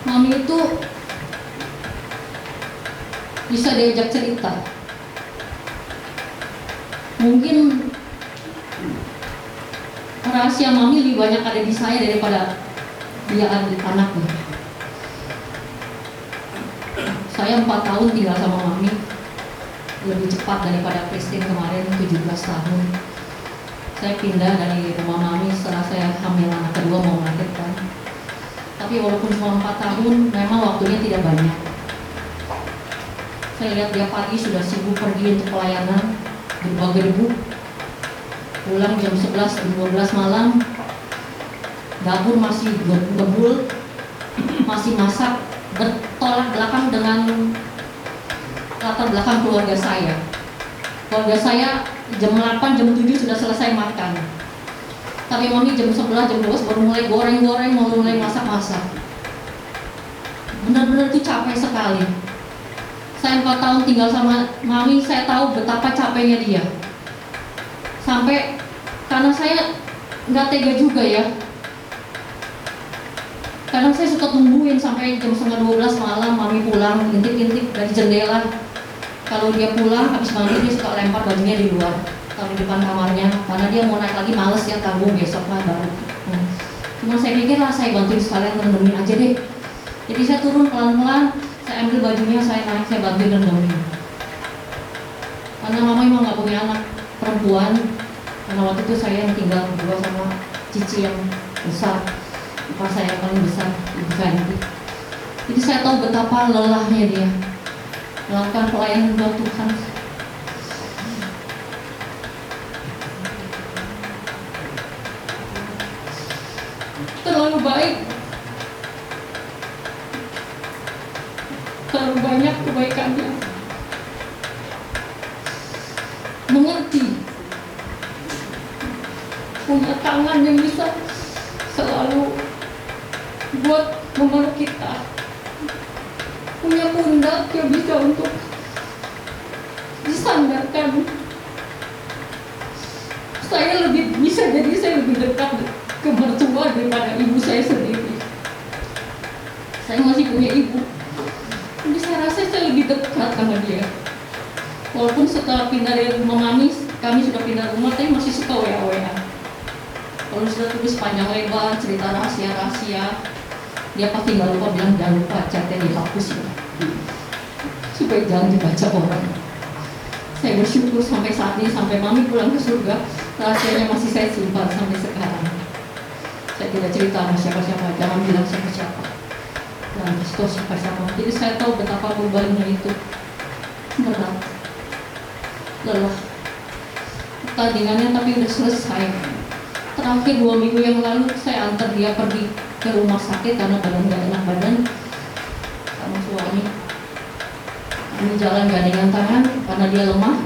Mami itu bisa diajak cerita. Mungkin rahasia Mami lebih banyak ada di saya daripada dia ada di anaknya. Saya 4 tahun tinggal sama Mami, lebih cepat daripada Christine kemarin 17 tahun. Saya pindah dari rumah Mami setelah saya hamil anak kedua mau melahirkan. Tapi walaupun cuma 4 tahun, memang waktunya tidak banyak. Saya lihat dia pagi sudah sibuk pergi untuk pelayanan, berbagai-debu. Pulang jam 11, jam 12 malam, dapur masih ngebul, masih masak, bertolak belakang dengan latar belakang keluarga saya. Keluarga saya jam 8, jam 7 sudah selesai makan. Tapi Mami jam 11, jam 12 baru mulai goreng-goreng, mau mulai masak-masak. Benar-benar itu capek sekali. Saya 4 tahun tinggal sama Mami, saya tahu betapa capeknya dia. Sampai karena saya nggak tega juga ya. Kadang saya suka tungguin sampai jam 11:30 malam Mami pulang, intip-intip dari jendela. Kalau dia pulang habis mandi dia suka lempar bajunya di luar, taruh di depan kamarnya, karena dia mau naik lagi males ya, tanggung besok lah baru. Cuma saya pikir lah saya bantuin sekalian rendemin aja deh. Jadi saya turun pelan-pelan, saya ambil bajunya, saya naik, saya bantuin rendemin. Karena Mama emang nggak punya anak perempuan, karena waktu itu saya yang tinggal berdua sama cici yang besar, ipar saya yang paling besar, Ibu Fenty. Jadi saya tahu betapa lelahnya dia melakukan pelayanan buat Tuhan. Terlalu baik, terlalu banyak kebaikannya. Mengerti, punya tangan yang bisa selalu buat memeluk kita, punya pundak yang bisa untuk disandarkan. Saya lebih bisa, jadi saya lebih dekat ke mertua daripada ibu saya sendiri. Saya masih punya ibu, jadi saya rasa saya lebih dekat sama dia. Walaupun setelah pindah dari rumah Mami, kami sudah pindah rumah, tapi masih suka WA-WA. Kalau sudah tulis panjang lebar, cerita rahasia-rahasia, dia pasti nggak lupa bilang jangan lupa chatnya dihapus ya, supaya jangan dibaca orang. Saya bersyukur sampai saat ini, sampai Mami pulang ke surga, rahasianya masih saya simpan sampai sekarang. Saya tidak cerita sama siapa-siapa, jangan bilang siapa-siapa, dan kasih siapa-siapa. Jadi saya tahu betapa bebannya itu berat, lelah. Pertandingannya tapi udah selesai. Terakhir 2 minggu yang lalu saya antar dia pergi ke rumah sakit karena badan gak enak badan sama suami. Kami jalan gandengan tangan karena dia lemah.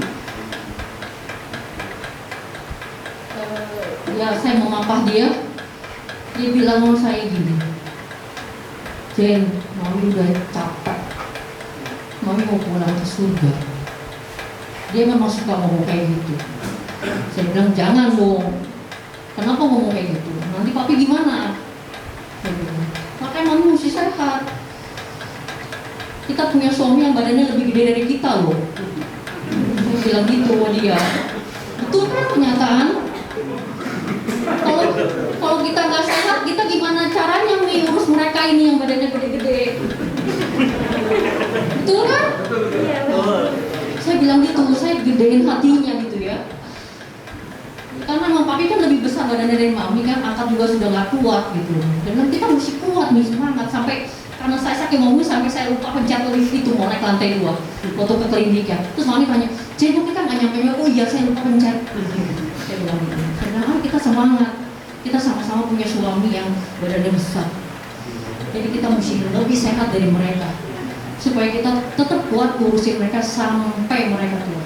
Ya saya memapah dia. Dia bilang sama saya gini, Jen, Mami udah capek, Mami mau pulang ke surga. Dia memang suka ngomong kayak gitu. Saya bilang jangan dong, kenapa ngomong kayak gitu? Nanti papi gimana? Saya bilang, makanya Mami mesti sehat. Kita punya suami yang badannya lebih gede dari kita loh. Saya bilang gitu sama dia. Betul kan kenyataan? Kalau kita nggak sehat, kita gimana caranya ngurus mereka ini yang badannya gede-gede? Betul kan? Saya bilang gitu, saya gedein hatinya gitu ya. Karena memang papi kan lebih besar badannya dari mami kan, angkat juga sudah nggak kuat gitu. Dan kita mesti kuat nih, semangat sampai karena saya sakit mobil sampai saya lupa pencet lift itu mau naik lantai 2 waktu ke klinik ya. Terus mami tanya, "Jadi kita nggak nyampe-nya?" "Oh iya, saya lupa pencet." Saya bilang gitu. Saya bilang, kita semangat. Kita sama-sama punya suami yang badannya besar. Jadi kita mesti lebih sehat dari mereka supaya kita tetap kuat ngurusin mereka sampai mereka tua.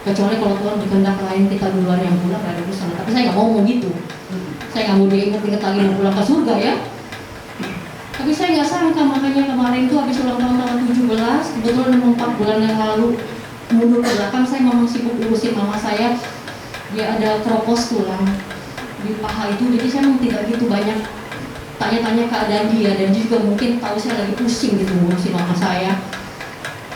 Kecuali kalau Tuhan berkehendak lain kita duluan yang pulang, gak ada urusan. Tapi saya nggak mau gitu. Saya nggak mau dia ingat lagi mau pulang ke surga ya. Tapi saya nggak sangka, makanya kemarin itu habis ulang tahun tanggal 17, kebetulan 4 bulan yang lalu mundur ke belakang, saya memang sibuk urusin mama saya. Dia ada keropos tulang di paha itu, jadi saya memang tidak gitu banyak tanya-tanya keadaan dia, dan dia juga mungkin tahu saya lagi pusing gitu ngurusin mama saya.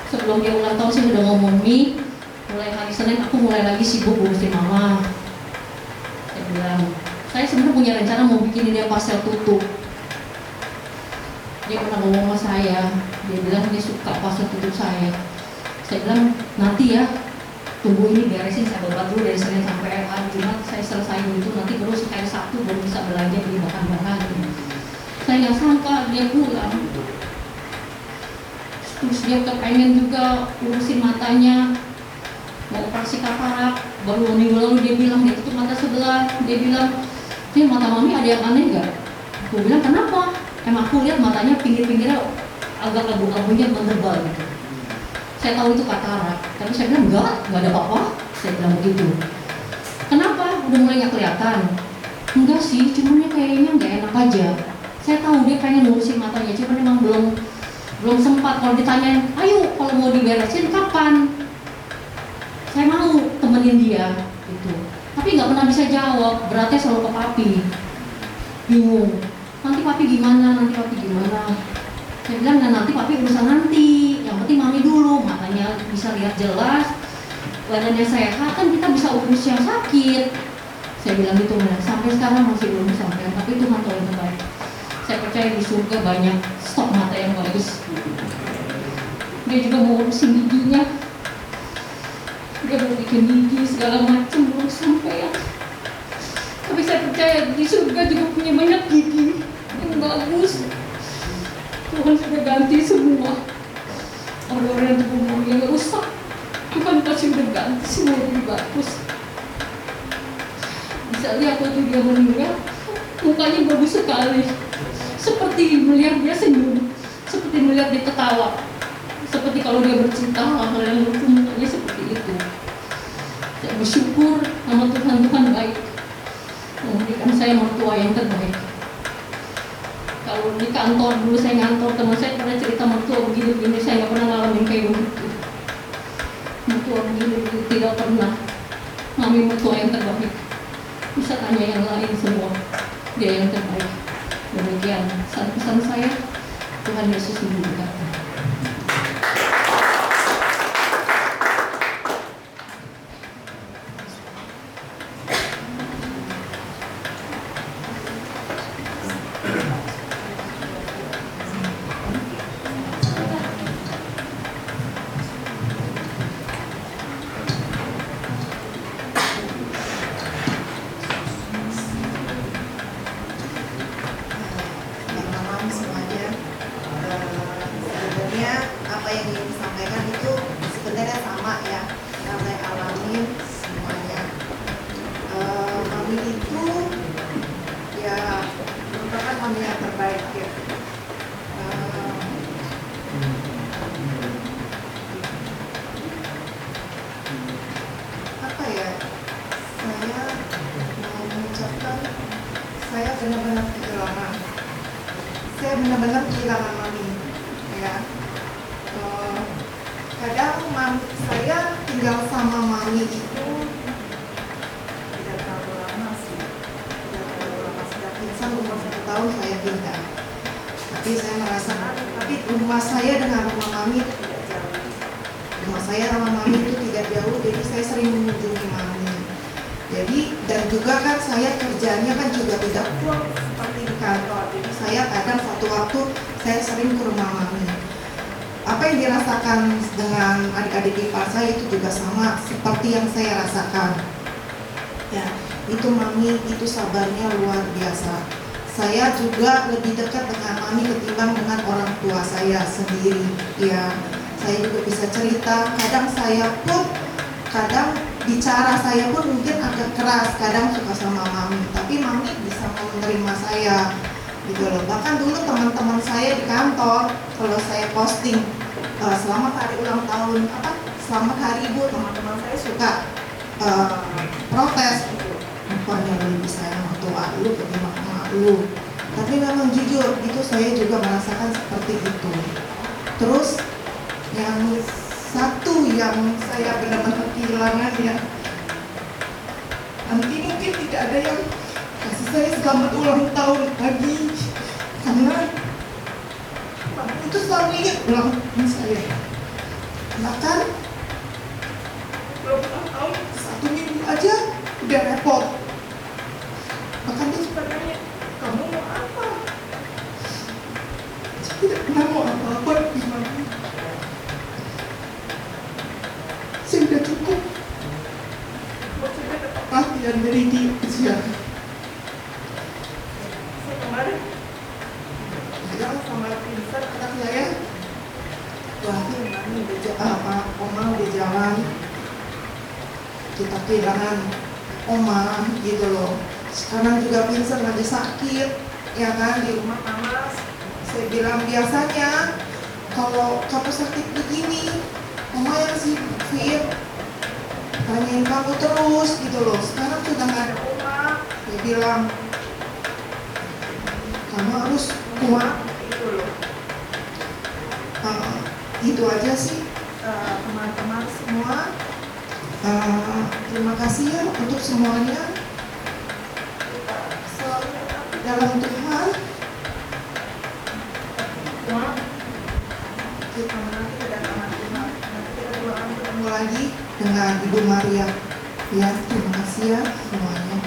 Sebelum dia ulang tahun saya udah ngomong, "Mi, mulai hari Senin aku mulai lagi sibuk ngurusin mama." Saya bilang, saya sebenarnya punya rencana mau bikin dia pastel tutup. Dia pernah ngomong sama saya, dia bilang dia suka pastel tutup saya. Saya bilang, nanti ya, tunggu ini beresin, saya berobat dulu dari Senin sampai hari Jumat, saya selesai itu, nanti baru hari Sabtu baru bisa belanja beli bahan-bahan. Saya nggak sangka dia pulang. Terus dia kepengen juga urusin matanya, mau operasi katarak. Baru minggu lalu dia bilang dia tutup mata sebelah. Dia bilang, "Ini mata mami ada yang aneh nggak?" Aku bilang, "Kenapa?" Emang aku lihat matanya pinggir-pinggirnya agak abu-abunya menebal gitu. Saya tahu itu katarak, tapi saya bilang enggak ada apa-apa. Saya bilang begitu. "Kenapa? Udah mulai nggak kelihatan?" "Enggak sih, cuman kayaknya nggak enak aja." Saya tahu dia pengen ngurusin matanya, cuman memang belum sempat. Kalau ditanyain, "Ayo, kalau mau diberesin kapan?" Saya mau temenin dia gitu. Tapi nggak pernah bisa jawab, beratnya selalu ke papi. Bingung. Nanti papi gimana? Saya bilang, "Nah, nanti papi urusan nanti. Yang penting mami dulu, matanya bisa lihat jelas, badannya sehat, kan kita bisa urus yang sakit." Saya bilang gitu, sampai sekarang masih belum sampai, tapi Tuhan tahu yang terbaik. Saya percaya di surga banyak stok mata yang bagus. Dia juga mau urusin giginya. Dia mau bikin gigi segala macam, belum sampai ya. Tapi saya percaya di surga juga punya banyak gigi yang bagus. Tuhan sudah ganti semua organ tubuh yang rusak. Tuhan pasti udah ganti semua lebih bagus. Bisa lihat waktu dia meninggal, mukanya bagus sekali. Seperti melihat dia senyum, seperti melihat dia ketawa, seperti kalau dia bercerita hal yang lucu, mukanya seperti itu. Saya bersyukur sama Tuhan baik, memberikan saya mertua yang terbaik. Kalau di kantor dulu saya ngantor, teman saya pernah cerita mertua begini-begini, saya nggak pernah ngalamin kayak begitu. Mertua begini tidak pernah. Mami mertua yang terbaik. Bisa tanya yang lain semua, dia yang terbaik. Demikian pesan saya. Tuhan Yesus memberkati. Saya benar-benar kehilangan mami, ya. Kadang saya tinggal sama mami itu tidak terlalu lama sih, tidak terlalu lama. Sejak insan umur 1 tahun saya pindah. Tapi saya merasa, tapi rumah saya dengan rumah mami itu tidak jauh. Rumah saya sama mami itu tidak jauh, jadi saya sering mengunjungi mami. Jadi dan juga kan saya kerjanya kan juga tidak full seperti di kantor. Jadi saya kadang suatu waktu saya sering ke rumah mami. Apa yang dirasakan dengan adik-adik ipar saya itu juga sama seperti yang saya rasakan. Ya, itu mami itu sabarnya luar biasa. Saya juga lebih dekat dengan mami ketimbang dengan orang tua saya sendiri. Ya, saya juga bisa cerita. Kadang saya pun, kadang bicara saya pun mungkin agak keras. Kadang suka sama mami, tapi mami bisa menerima saya. Gitu loh. Bahkan dulu teman-teman saya di kantor, kalau saya posting selamat hari ulang tahun, selamat hari ibu, teman-teman saya suka protes. Bukannya lebih sayang sama tua lu ketimbang sama lu. Tapi memang jujur itu saya juga merasakan seperti itu. Terus yang satu yang saya benar-benar kehilangan ya, nanti mungkin tidak ada yang kasih saya selamat ulang tahun lagi, karena itu selalu ingat ulang tahun saya. Bahkan belum ulang tahun 1 minggu aja udah repot. Bahkan dia suka nanya, kamu mau apa? Saya tidak pernah mau apa-apa gimana. Saya udah cukup buat saya dapat perhatian dari dia. Saya kemarin bilang sama Vincent, anak saya, wah mami oma udah jalan, kita kehilangan oma gitu loh. Sekarang juga Vincent lagi sakit, ya kan, di rumah panas. Saya bilang biasanya kalau kamu sakit begini, oma yang sibuk tanyain kamu terus gitu loh. Sekarang sudah nggak ada oma, dia bilang kamu harus kuat gitu loh. Itu aja sih teman-teman semua. Terima kasih ya untuk semuanya. Selalu dalam Tuhan. Kita menanti kedatangan Tuhan. Nanti kita juga akan ketemu lagi dengan Ibu Maria. Ya, terima kasih ya semuanya.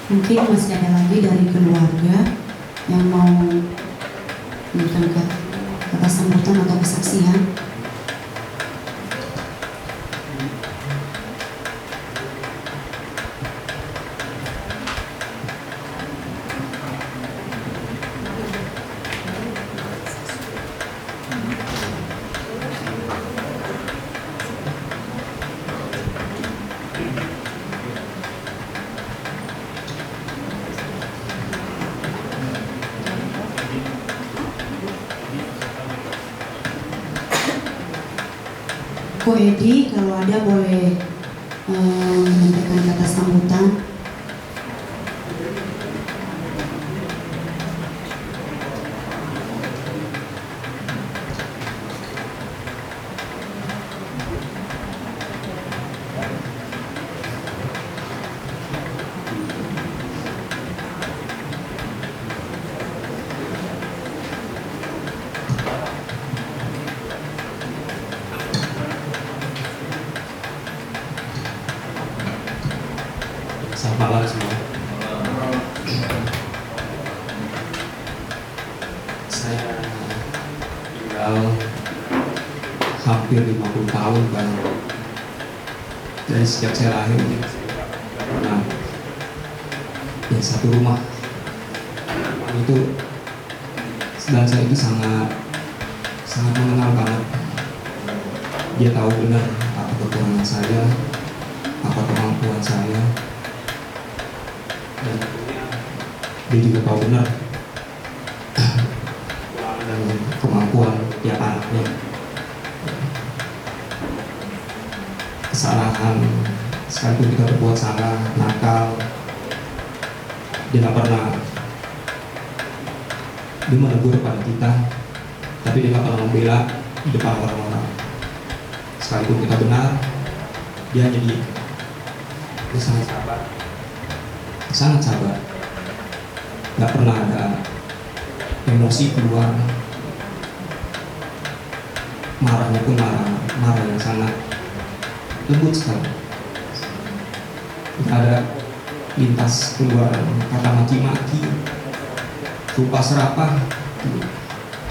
Mungkin masih ada lagi dari keluarga yang mau memberikan kata sambutan atau kesaksian. Ko Edi, kalau ada boleh menyampaikan kata sambutan. Selamat malam semua. Saya tinggal hampir 50 tahun Bang. Dari sejak saya lahir pernah ya satu rumah. Itu dan saya itu sangat mengenal banget. Dia tahu benar apa kekurangan saya, apa kemampuan saya. Dan dia juga tahu benar dan kemampuan tiap anaknya. Kesalahan sekalipun kita berbuat salah, nakal, dia nggak pernah. Dia menegur kepada kita tapi dia nggak pernah membela di depan orang-orang. Sekalipun kita benar, dia hanya diam. Dia sangat sabar, nggak pernah ada emosi keluar. Marahnya pun marah yang sangat lembut sekali. Tidak ada lintas keluar kata maki-maki, sumpah serapah,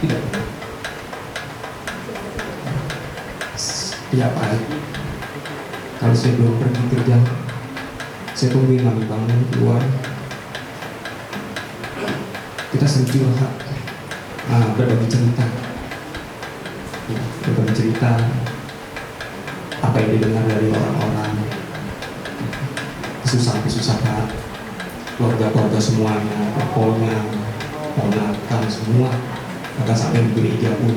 tidak. Tiap hari kalau saya belum pergi kerja, saya tungguin mami bangun keluar. Kita sering curhat, berbagi cerita, apa yang didengar dari orang-orang, kesusahan keluarga semuanya, pokoknya ponakan semua, bahkan sampai di gereja pun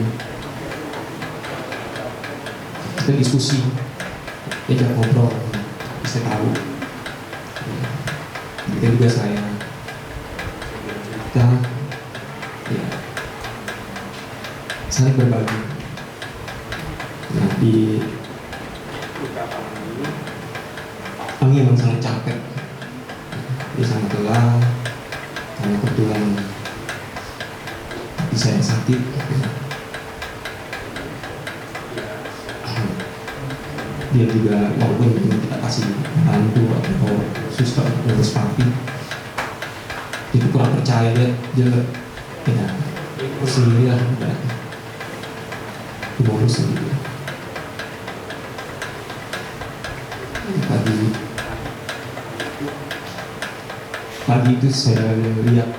kita diskusi, diajak ngobrol, bisa tahu. Kita juga kita ya, saling berbagi. Nah, di kami memang sangat capek, dia sangat lelah karena kebetulan hati saya sakit. Dia juga walaupun kita kasih bantu atau suster ngurus papi, itu kurang percaya, dia ya sendiri lah, udah diurus sendiri. Pagi itu saya lihat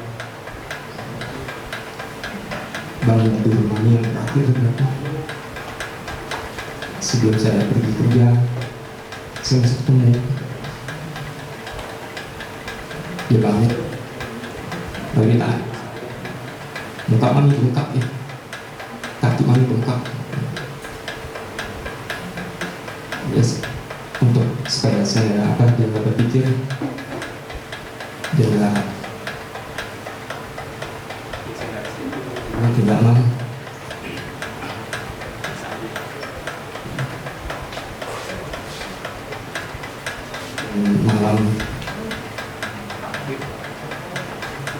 bangun di rumahnya yang terakhir berapa. Sebelum saya pergi kerja, saya masih ketemu. Dia bangun, lalu dia muka mami bengkak ya, kaki mami bengkak. Yes. Untuk supaya saya dia nggak berpikir, dia nggak mau. Malam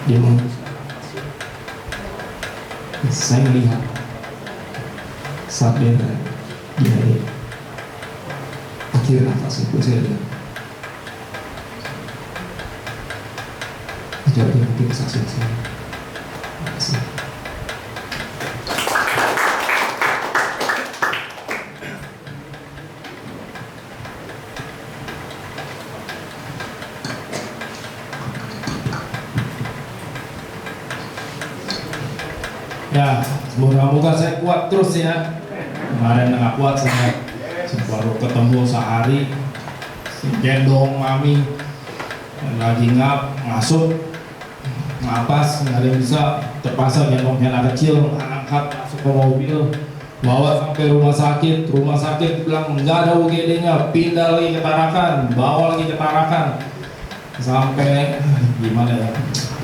dia mau, saya melihat saat dia akhir nafas itu saya lihat coba dia mungkin kesaksian saya. Terima kasih. Ya, semoga saya kuat terus ya. Kemarin nggak kuat, saya baru ketemu sehari, gendong mami lagi masuk ngapas, nggak ada yang bisa, terpaksa gendong anak kecil, angkat masuk ke mobil, bawa sampai rumah sakit bilang nggak ada UGD-nya, pindah lagi ke Tarakan, bawa lagi ke Tarakan, sampai gimana ya,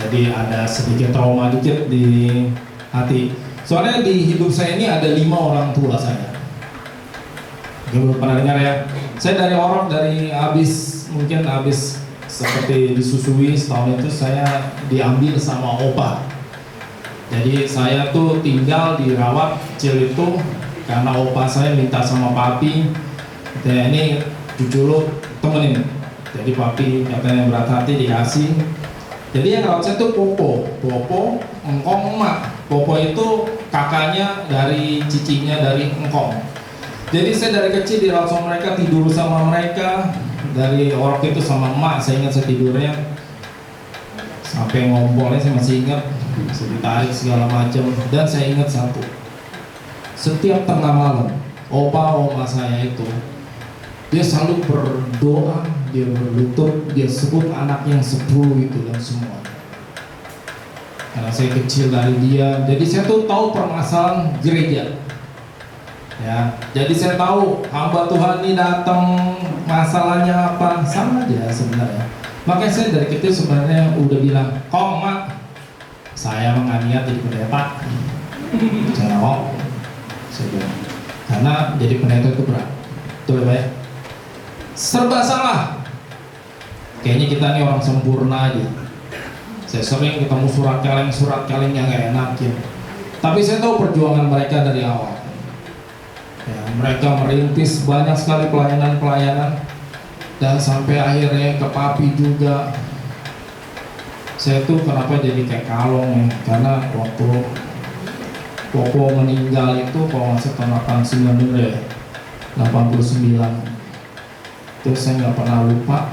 jadi ada sedikit trauma dikit di hati. Soalnya di hidup saya ini ada 5 orang tua saya. Belum pernah dengar ya. Saya mungkin habis seperti disusui setahun itu, saya diambil sama opa. Jadi saya tuh tinggal dirawat kecil itu karena opa saya minta sama papi, katanya ini cucu lu temenin. Jadi papi katanya berat hati dikasih. Jadi yang rawat saya tuh Popo, engkong, emak. Popo itu kakaknya dari cicinya dari engkong. Jadi saya dari kecil dirawat sama mereka, tidur sama mereka. Dari orok itu sama emak, saya ingat saya tidurnya sampai ngompolnya saya masih ingat, saya ditarik segala macam. Dan saya ingat satu, setiap tengah malam oma saya itu dia selalu berdoa, dia berlutut, dia sebut anak yang 10 itu dan semua. Karena saya kecil dari dia, jadi saya tuh tahu permasalahan gereja. Ya, jadi saya tahu hamba Tuhan ini datang masalahnya apa, sama aja sebenarnya. Makanya saya dari kecil sebenarnya udah bilang, kok mak, saya menganiat jadi pendeta. Saya mau, saya bilang, karena jadi pendeta itu berat, betul ya Pak ya? Serba salah. Kayaknya kita nih orang sempurna aja. Saya sering ketemu surat kaleng yang gak enakin. Tapi saya tahu perjuangan mereka dari awal. Ya, mereka merintis banyak sekali pelayanan-pelayanan dan sampai akhirnya ke papi juga. Saya tuh kenapa jadi kayak kalong ya? Karena waktu Popo meninggal itu kalau nggak salah tahun 89 ya, 89. Terus saya nggak pernah lupa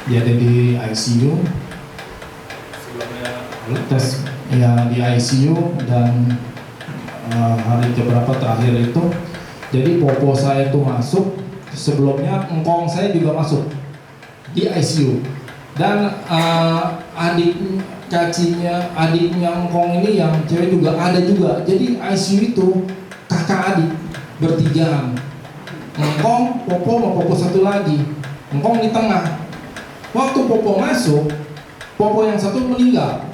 dia ada di ICU. Tes ya di ICU dan hari keberapa terakhir itu, jadi Popo saya itu masuk, sebelumnya engkong saya juga masuk di ICU dan adiknya engkong ini yang cewek juga ada juga. Jadi ICU itu kakak adik bertigaan, engkong, Popo sama Popo satu lagi, engkong di tengah. Waktu Popo masuk, Popo yang satu meninggal.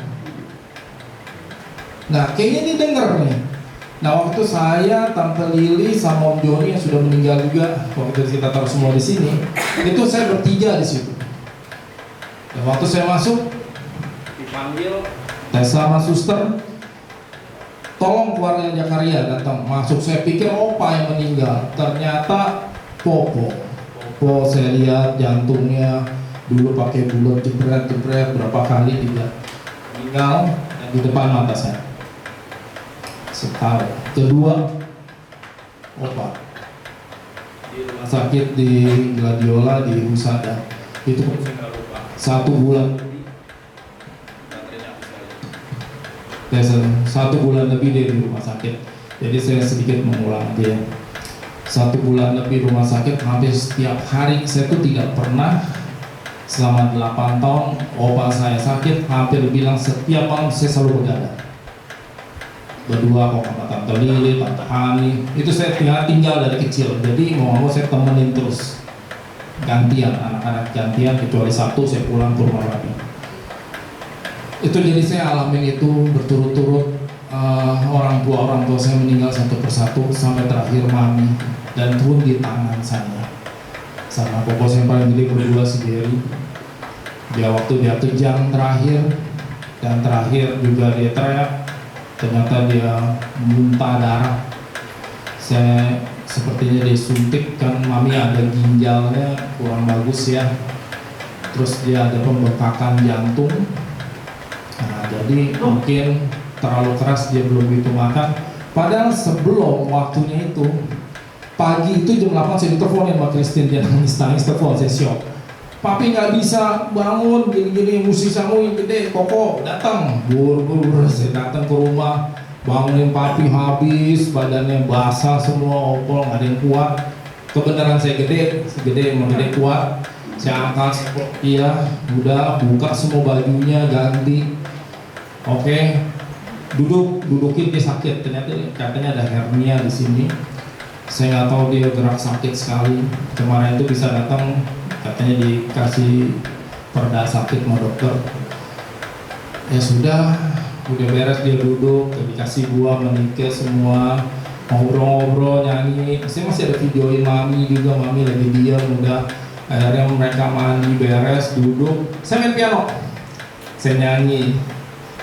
Nah kayaknya ini denger nih. Nah waktu saya, Tante Lili, sama Om Joni yang sudah meninggal juga, waktu kita taruh semua di sini, itu saya bertiga di situ. Dan waktu saya masuk, dipanggil Tessa sama suster, tolong keluarga Jakaria datang masuk. Saya pikir opa yang meninggal, ternyata Popo. Popo saya lihat jantungnya dulu pakai bulat jebret berapa kali juga meninggal dan di depan mata saya. Setahun. Kedua, opa di rumah sakit di Gladiola di Husada. Itu pun saya nggak lupa. 1 bulan. Satu bulan lebih dia di rumah sakit. Jadi saya sedikit mengulang dia. 1 bulan lebih rumah sakit, hampir setiap hari. Saya tuh tidak pernah selama 8 tahun opa saya sakit, hampir bilang setiap malam saya selalu begadang. Berdua kok sama Tante Lili, Tante Hani, itu saya tinggal dari kecil. Jadi mau saya temenin terus, gantian, anak-anak gantian, kecuali Sabtu saya pulang ke rumah Rabi. Itu jadi saya alamin itu berturut-turut. Orang tua saya meninggal satu persatu sampai terakhir mami, dan pun di tangan saya. Sama Popo saya paling gede berdua sendiri. Dia waktu dia kejang terakhir, dan terakhir juga dia teriak. Ternyata dia muntah darah. Saya sepertinya disuntik, kan mami ada ginjalnya kurang bagus ya. Terus dia ada pembekakan jantung. Nah, jadi mungkin terlalu keras dia belum begitu makan. Padahal sebelum waktunya itu, pagi itu jam 8 saya diteleponin sama Christine, dia nangis telepon, saya syok. Papi nggak bisa bangun, gini-gini, mesti kamu yang gede, Koko datang, buru-buru saya datang ke rumah, bangunin papi habis, badannya basah semua, opol, nggak ada yang kuat. Kebenaran saya gede emang gede kuat. Saya angkat, iya, udah buka semua bajunya, ganti. Oke, dudukin dia sakit, ternyata katanya ada hernia di sini. Saya nggak tahu dia gerak sakit sekali. Kemarin itu bisa datang, katanya dikasih perda sakit sama dokter. Ya sudah beres dia duduk, dikasih buah, menikah semua, ngobrol-ngobrol, nyanyi. Saya masih ada videoin mami juga, mami lagi diam, udah akhirnya mereka mandi beres, duduk. Saya main piano, saya nyanyi.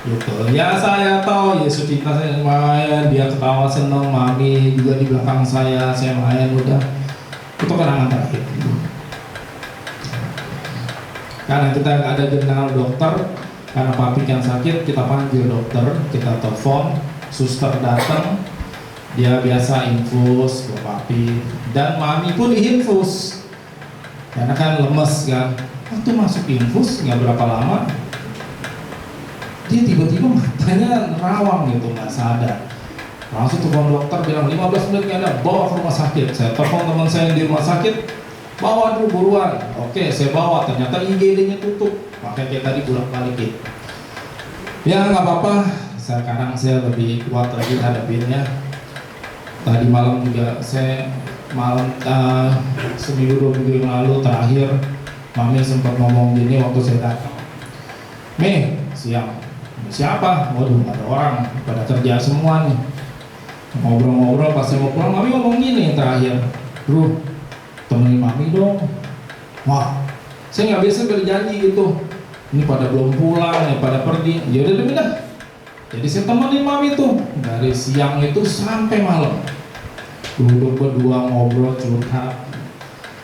Gitu. Ya saya tahu Yesus cinta saya main, dia ketawa seneng, mami juga di belakang saya main, udah. Itu kenangan terakhir. Karena kita nggak ada general dokter, karena papi yang sakit, kita panggil dokter, kita telepon, suster datang, dia biasa infus ke papi, dan mami pun diinfus, karena kan lemes kan. Waktu masuk infus nggak berapa lama, dia tiba-tiba matanya nerawang gitu, nggak sadar. Langsung telepon dokter bilang 15 menit nggak ada, bawa ke rumah sakit. Saya telepon teman saya yang di rumah sakit, bawa dulu buruan. Oke, saya bawa, ternyata IGD-nya tutup, makanya kayak tadi bolak-balik. Ya nggak apa-apa, sekarang saya lebih kuat lagi hadapinnya. Tadi malam juga saya seminggu 2 minggu yang lalu terakhir, mami sempat ngomong gini waktu saya datang. Mei, siang, Siapa? Waduh, ada orang pada kerja semua nih. Ngobrol-ngobrol, pas saya mau pulang, mami ngomong gini yang terakhir, Bro, temenin mami dong. Wah, saya nggak biasa berjanji gitu. Ini pada belum pulang, ya pada pergi. Ya udah deh, dah. Jadi saya temenin mami tuh dari siang itu sampai malam. Duduk berdua ngobrol curhat.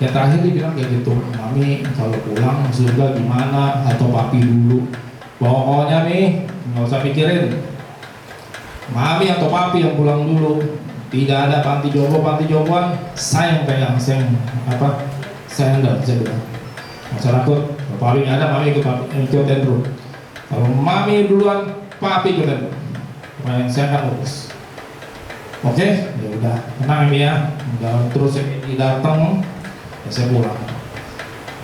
Ya terakhir dia bilang kayak gitu, mami kalau pulang surga gimana atau papi dulu. Pokoknya nih nggak usah pikirin, mami atau papi yang pulang dulu. Tidak ada panti jompoan, saya yang pegang, saya handle, saya bilang. Masyarakat, kalau papi nggak ada, mami ikut terus. Kalau mami duluan, papi ikut terus. Pokoknya saya akan urus. Oke, ya udah, tenang ya. Udah terus ini datang, ya saya pulang.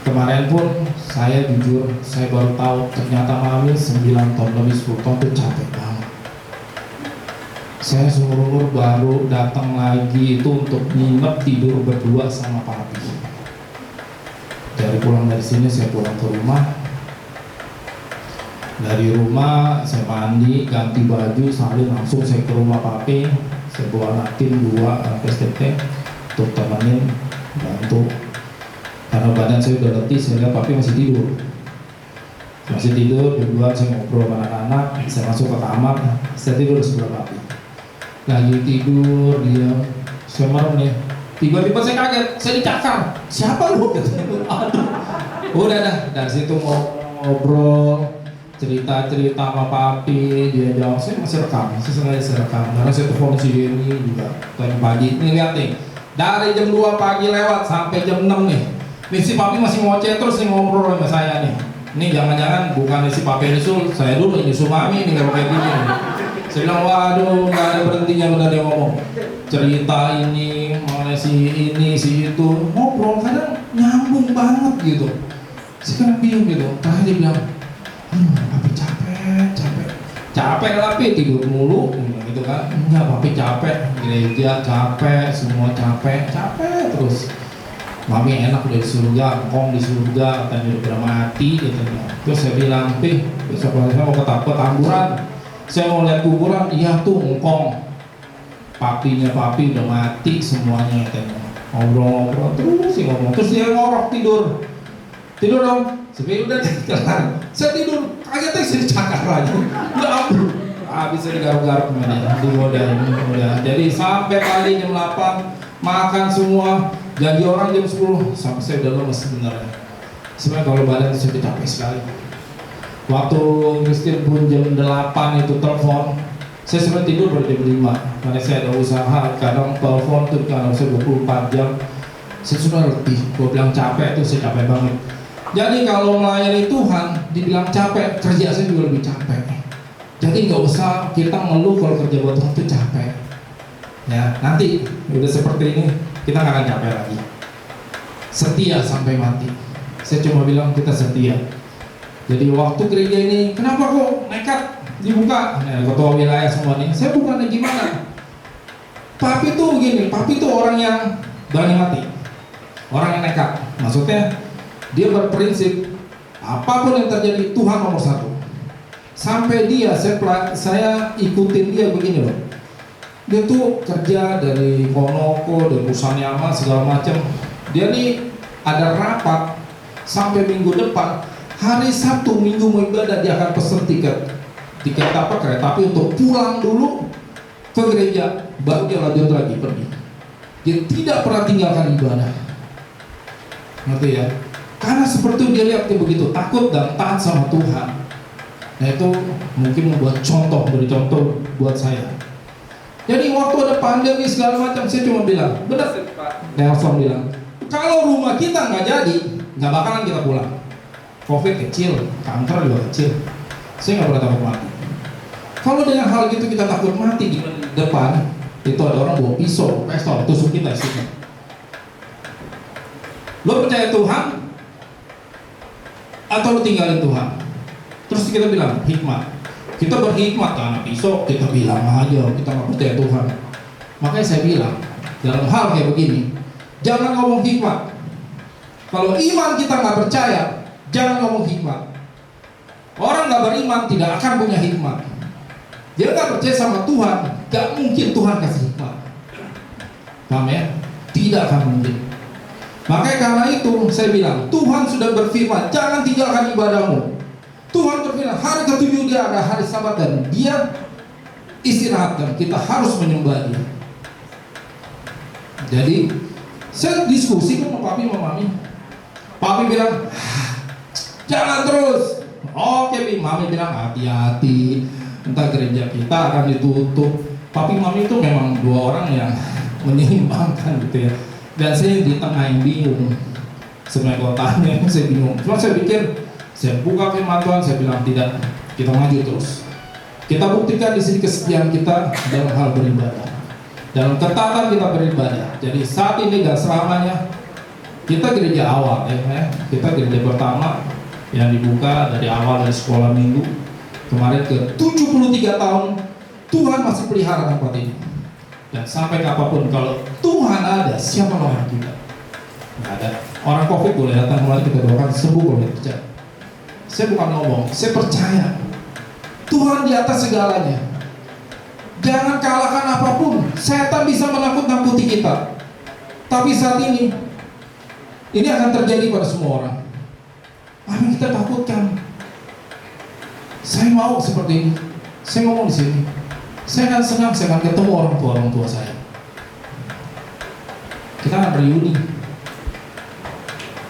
Kemarin pun saya jujur, saya baru tahu ternyata mami 9 tahun lebih 10 tahun itu capek banget. Saya seumur baru datang lagi itu untuk nginep tidur berdua sama papi. Dari pulang dari sini saya pulang ke rumah. Dari rumah saya mandi, ganti baju, salin langsung saya ke rumah papi. Saya bawa anakin 2 anak STT untuk temenin, bantu. Karena badan saya udah letih, saya lihat papi masih tidur. Berdua saya ngobrol sama anak-anak, saya masuk ke kamar, saya tidur di sebelah papi. Lagi tidur dia, saya merem nih. Tiba-tiba saya kaget, saya dicakar. Siapa lu? Aduh. Udah dah, dari situ ngobrol, cerita-cerita sama papi, dia jawab, saya masih rekam, saya sengaja rekam. Karena saya telepon si Denny juga tadi pagi. Nih lihat nih, dari jam 2 pagi lewat sampai jam 6 nih. Nih si papi masih ngoceh terus nih ngobrol sama saya nih. Ini jangan-jangan bukan si papi nyusul, saya dulu nyusul mami nih kalau kayak gini nih. Saya bilang waduh nggak ada berhentinya benar dia ngomong. Cerita ini, mengenai si ini, si itu, ngobrol kadang nyambung banget gitu. Sekarang bingung gitu. Terakhir dia bilang, papi capek lah pi tidur mulu gitu kan. Enggak, papi capek, gereja capek, semua capek terus. Mami enak udah di surga, engkong di surga, katanya udah mati gitu. Terus saya bilang, Pi, besok saya mau ke Tamburan, saya mau lihat kuburan. Iya tuh engkong, papinya papi udah mati semuanya katanya. Ngobrol terus sih ngomong, terus dia ngorok tidur dong. Sebenarnya udah kelar, saya tidur, kagetnya saya dicakar lagi. Ya ampun, bisa digaruk-garuk digodain. Jadi sampai kali jam 8 makan semua. Janji orang jam 10, sampai saya udah lemes sebenarnya. Sebenarnya kalau badan saya capek sekali. Waktu Christine pun jam 8 itu telepon, saya sebenarnya tidur baru jam 5. Karena saya ada usaha, kadang telepon tuh kalau saya 24 jam, saya sudah letih. Gue bilang capek itu saya capek banget. Jadi kalau melayani Tuhan, dibilang capek, kerja saya juga lebih capek. Jadi nggak usah kita ngeluh kalau kerja buat Tuhan itu capek. Ya nanti udah seperti ini, kita nggak akan capek lagi. Setia sampai mati. Saya cuma bilang kita setia. Jadi waktu gereja ini, kenapa kok nekat dibuka? Nah, ketua wilayah semua nih, saya bukannya gimana. Papi tuh gini, papi tuh orang yang berani mati, orang yang nekat. Maksudnya dia berprinsip apapun yang terjadi Tuhan nomor 1. Sampai dia, saya ikutin dia begini loh. Dia tuh kerja dari Konoko, dari perusahaan Yama segala macam. Dia nih ada rapat sampai minggu depan, hari Sabtu Minggu mau ibadah dia akan pesen tiket apa kereta api untuk pulang dulu ke gereja, baru dia lanjut lagi pergi. Dia tidak pernah tinggalkan ibadah. Ngerti ya? Karena seperti dia lihat dia begitu takut dan taat sama Tuhan. Nah itu mungkin membuat contoh, beri contoh buat saya. Jadi waktu ada pandemi segala macam, saya cuma bilang, benar Pak Nelson bilang, kalau rumah kita nggak jadi, nggak bakalan kita pulang. Covid kecil, kanker juga kecil. Saya nggak pernah takut mati. Kalau dengan hal gitu kita takut mati di depan, itu ada orang bawa pisau, pistol, tusuk kita sini. Lo percaya Tuhan atau lo tinggalin Tuhan? Terus kita bilang hikmat. Kita berhikmat karena pisau, kita bilang aja kita nggak percaya Tuhan. Makanya saya bilang dalam hal kayak begini, jangan ngomong hikmat. Kalau iman kita nggak percaya, jangan ngomong hikmat. Orang nggak beriman tidak akan punya hikmat. Dia nggak percaya sama Tuhan, nggak mungkin Tuhan kasih hikmat. Paham ya? Tidak akan mungkin. Makanya karena itu saya bilang, Tuhan sudah berfirman, jangan tinggalkan ibadahmu. Tuhan berfirman, hari ke-7 dia ada hari Sabat dan dia istirahatkan. Kita harus menyembah dia. Jadi saya diskusi sama papi sama mami. Papi bilang, jangan terus. Oke, mami bilang hati-hati. Entah gereja kita akan ditutup. Papi mami itu memang dua orang yang menyeimbangkan gitu ya. Dan saya di tengah yang bingung. Sebenarnya kalau tanya saya bingung. Cuma saya pikir, saya buka firman Tuhan, saya bilang tidak, kita maju terus. Kita buktikan di sini kesetiaan kita dalam hal beribadah, dalam ketaatan kita beribadah. Jadi saat ini gak selamanya kita gereja awal ya. Kita gereja pertama yang dibuka dari awal dari sekolah minggu kemarin ke 73 tahun. Tuhan masih pelihara tempat ini. Dan sampai kapanpun kalau Tuhan ada, siapa lawan kita? Nggak ada. Orang COVID boleh datang kembali kita doakan sembuh boleh percaya. Saya bukan ngomong, saya percaya Tuhan di atas segalanya. Jangan kalahkan apapun. Setan bisa menakut-nakuti kita. Tapi saat ini akan terjadi pada semua orang. Apa yang kita takutkan? Saya mau seperti ini. Saya ngomong di sini. Saya akan senang, saya akan ketemu orang tua saya. Kita akan reuni.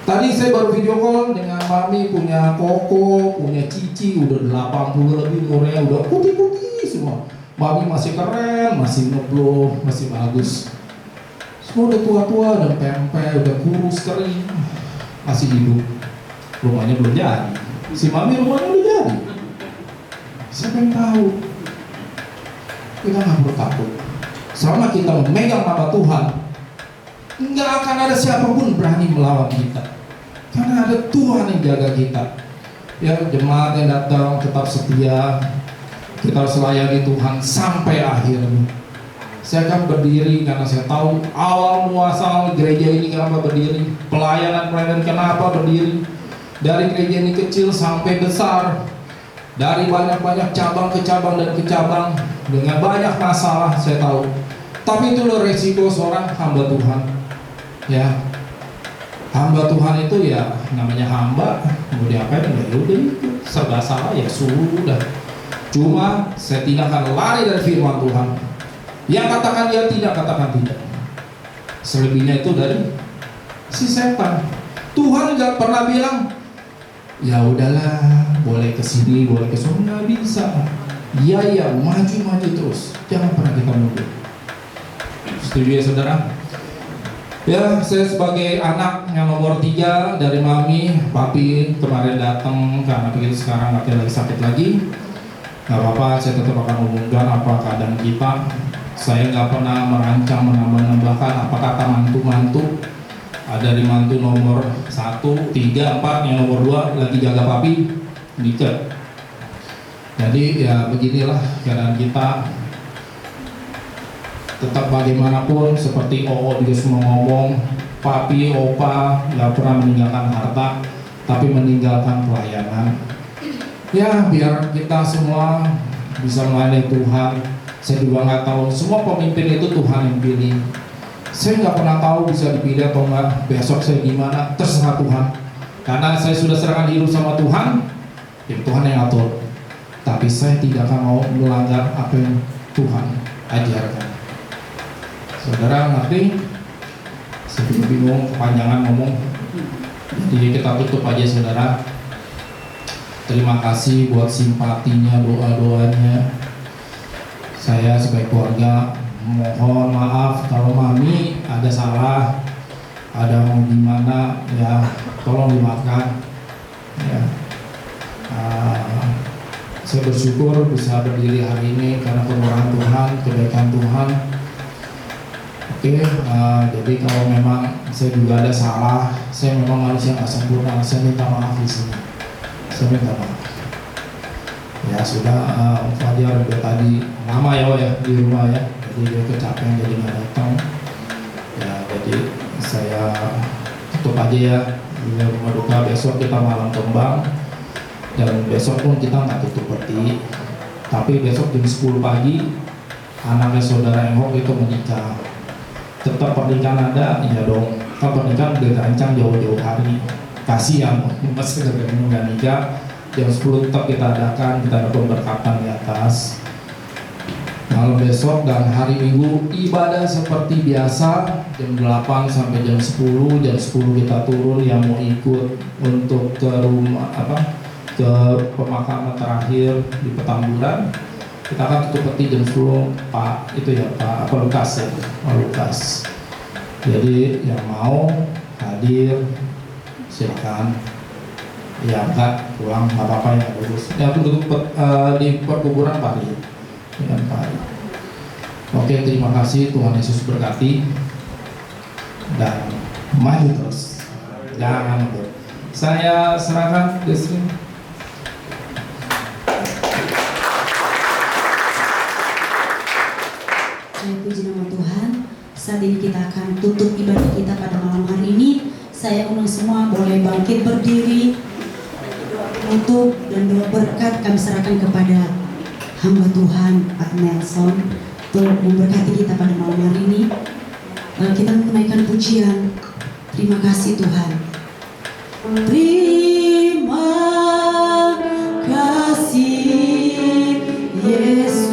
Tadi saya baru video call dengan mami, punya koko, punya cici, udah 80 lebih umurnya, udah putih-putih semua. Mami masih keren, masih ngeblok, masih bagus. Semua udah tua-tua, udah pempek, udah kurus, kering, masih hidup. Rumahnya belum jadi. Si mami rumahnya udah jadi. Siapa yang tahu? Kita nggak perlu takut. Selama kita memegang nama Tuhan, nggak akan ada siapapun berani melawan kita. Karena ada Tuhan yang jaga kita. Ya, jemaat yang datang tetap setia. Kita harus layani Tuhan sampai akhir. Saya akan berdiri karena saya tahu awal muasal gereja ini kenapa berdiri, pelayanan kenapa berdiri. Dari gereja ini kecil sampai besar, dari banyak-banyak cabang ke cabang dan ke cabang dengan banyak masalah saya tahu. Tapi itu loh resiko seorang hamba Tuhan. Ya, hamba Tuhan itu ya namanya hamba, mau diapain ya udah itu serba salah ya sudah. Cuma saya tidak akan lari dari firman Tuhan. Yang katakan ya tidak, katakan tidak. Selebihnya itu dari si setan. Tuhan nggak pernah bilang ya udahlah, boleh kesini, boleh kesini, nggak bisa. Ya maju terus. Jangan pernah kita mundur. Setuju ya saudara? Ya, saya sebagai anak yang nomor 3 dari mami, papi kemarin datang karena begitu sekarang papi lagi sakit lagi. Gak apa-apa, saya tetap akan umumkan apa keadaan kita. Saya gak pernah merancang menambah-nambahkan apa kata mantu-mantu. Ada di mantu nomor 1, 3, 4, yang nomor 2 lagi jaga papi, nikah. Jadi ya beginilah keadaan kita. Tetap bagaimanapun seperti Oo juga semua ngomong, papi, opa gak pernah meninggalkan harta, tapi meninggalkan pelayanan. Ya biar kita semua bisa melayani Tuhan. Saya juga nggak tahu, semua pemimpin itu Tuhan yang pilih. Saya nggak pernah tahu bisa dipilih atau enggak, besok saya gimana, terserah Tuhan. Karena saya sudah serahkan hidup sama Tuhan, ya Tuhan yang atur. Tapi saya tidak akan mau melanggar apa yang Tuhan ajarkan. Saudara ngerti? Saya bingung, kepanjangan ngomong. Jadi kita tutup aja saudara. Terima kasih buat simpatinya, doa-doanya. Saya sebagai keluarga mohon maaf kalau mami ada salah, ada mau gimana ya, tolong dimaafkan. Ya. Saya bersyukur bisa berdiri hari ini karena kemurahan Tuhan, kebaikan Tuhan. Oke, jadi kalau memang saya juga ada salah, saya memang manusia nggak sempurna, saya minta maaf di sini. Saya minta maaf. Ya sudah, Fajar udah tadi lama ya di rumah ya, jadi dia kecapean jadi nggak datang. Ya jadi saya tutup aja ya. Ini rumah duka, besok kita malam kembang. dan besok pun kita nggak tutup peti. Tapi besok jam 10 pagi anaknya saudara Enhok itu menikah. Tetap pernikahan ada, ya dong. Kan pernikahan udah dirancang jauh-jauh hari. Kasihan masih nggak nikah. Jam 10 tetap kita adakan, kita ada pemberkatan di atas. Malam besok dan hari Minggu ibadah seperti biasa jam 8 sampai jam 10. Jam 10 kita turun yang mau ikut untuk ke rumah ke pemakaman terakhir di Petamburan. Kita akan tutup peti jam 10 Pak Lukas ya, Pak Lukas. Jadi yang mau hadir silakan. Ya enggak pulang nggak apa-apa ya bagus. Ya untuk di perkuburan Pak dengan Pak. Oke, terima kasih, Tuhan Yesus berkati dan maju terus. Jangan mundur. Saya serahkan Desri. Puji nama Tuhan. Saat ini kita akan tutup ibadah kita pada malam hari ini. Saya undang semua boleh bangkit berdiri untuk dan doa berkat kami serahkan kepada hamba Tuhan Pak Nelson untuk memberkati kita pada malam hari ini. Kita menaikkan pujian. Terima kasih Tuhan. Terima kasih Yesus.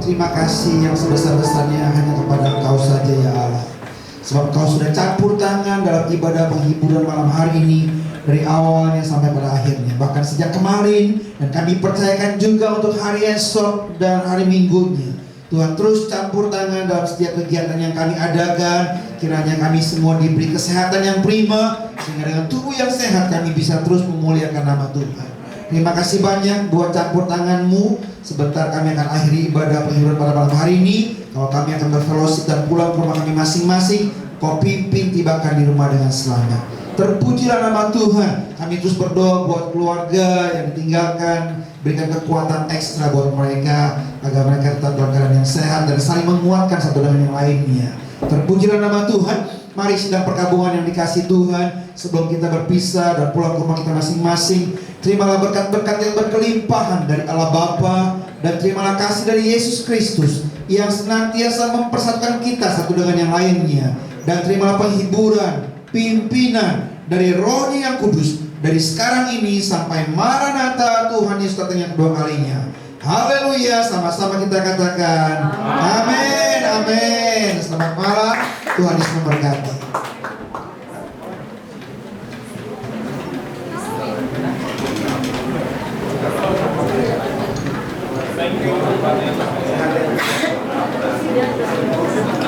Terima kasih yang sebesar-besarnya hanya kepada Engkau saja ya Allah. Sebab Engkau sudah campur tangan dalam ibadah penghiburan malam hari ini dari awalnya sampai pada akhirnya. Bahkan sejak kemarin dan kami percayakan juga untuk hari esok dan hari minggunya. Tuhan terus campur tangan dalam setiap kegiatan yang kami adakan. Kiranya kami semua diberi kesehatan yang prima, sehingga dengan tubuh yang sehat kami bisa terus memuliakan nama Tuhan. Terima kasih banyak buat campur tangan-Mu. Sebentar kami akan akhiri ibadah penghiburan pada malam hari ini. Kalau kami akan berfellowship dan pulang ke rumah kami masing-masing, Kau pimpin tibakan di rumah dengan selamat. Terpujilah nama Tuhan. Kami terus berdoa buat keluarga yang ditinggalkan. Berikan kekuatan ekstra buat mereka, agar mereka tetap dalam keadaan yang sehat dan saling menguatkan satu dengan yang lainnya. Terpujilah nama Tuhan. Mari sedang perkabungan yang dikasih Tuhan, sebelum kita berpisah dan pulang ke rumah kita masing-masing, terimalah berkat-berkat yang berkelimpahan dari Allah Bapa, dan terimalah kasih dari Yesus Kristus yang senantiasa mempersatukan kita satu dengan yang lainnya. Dan terimalah penghiburan, pimpinan dari Roh-Nya yang kudus dari sekarang ini sampai Maranatha Tuhan Yesus datang yang kedua kalinya. Haleluya, sama-sama kita katakan amin, amin. Selamat malam, Tuhan Yesus memberkati. Thank you.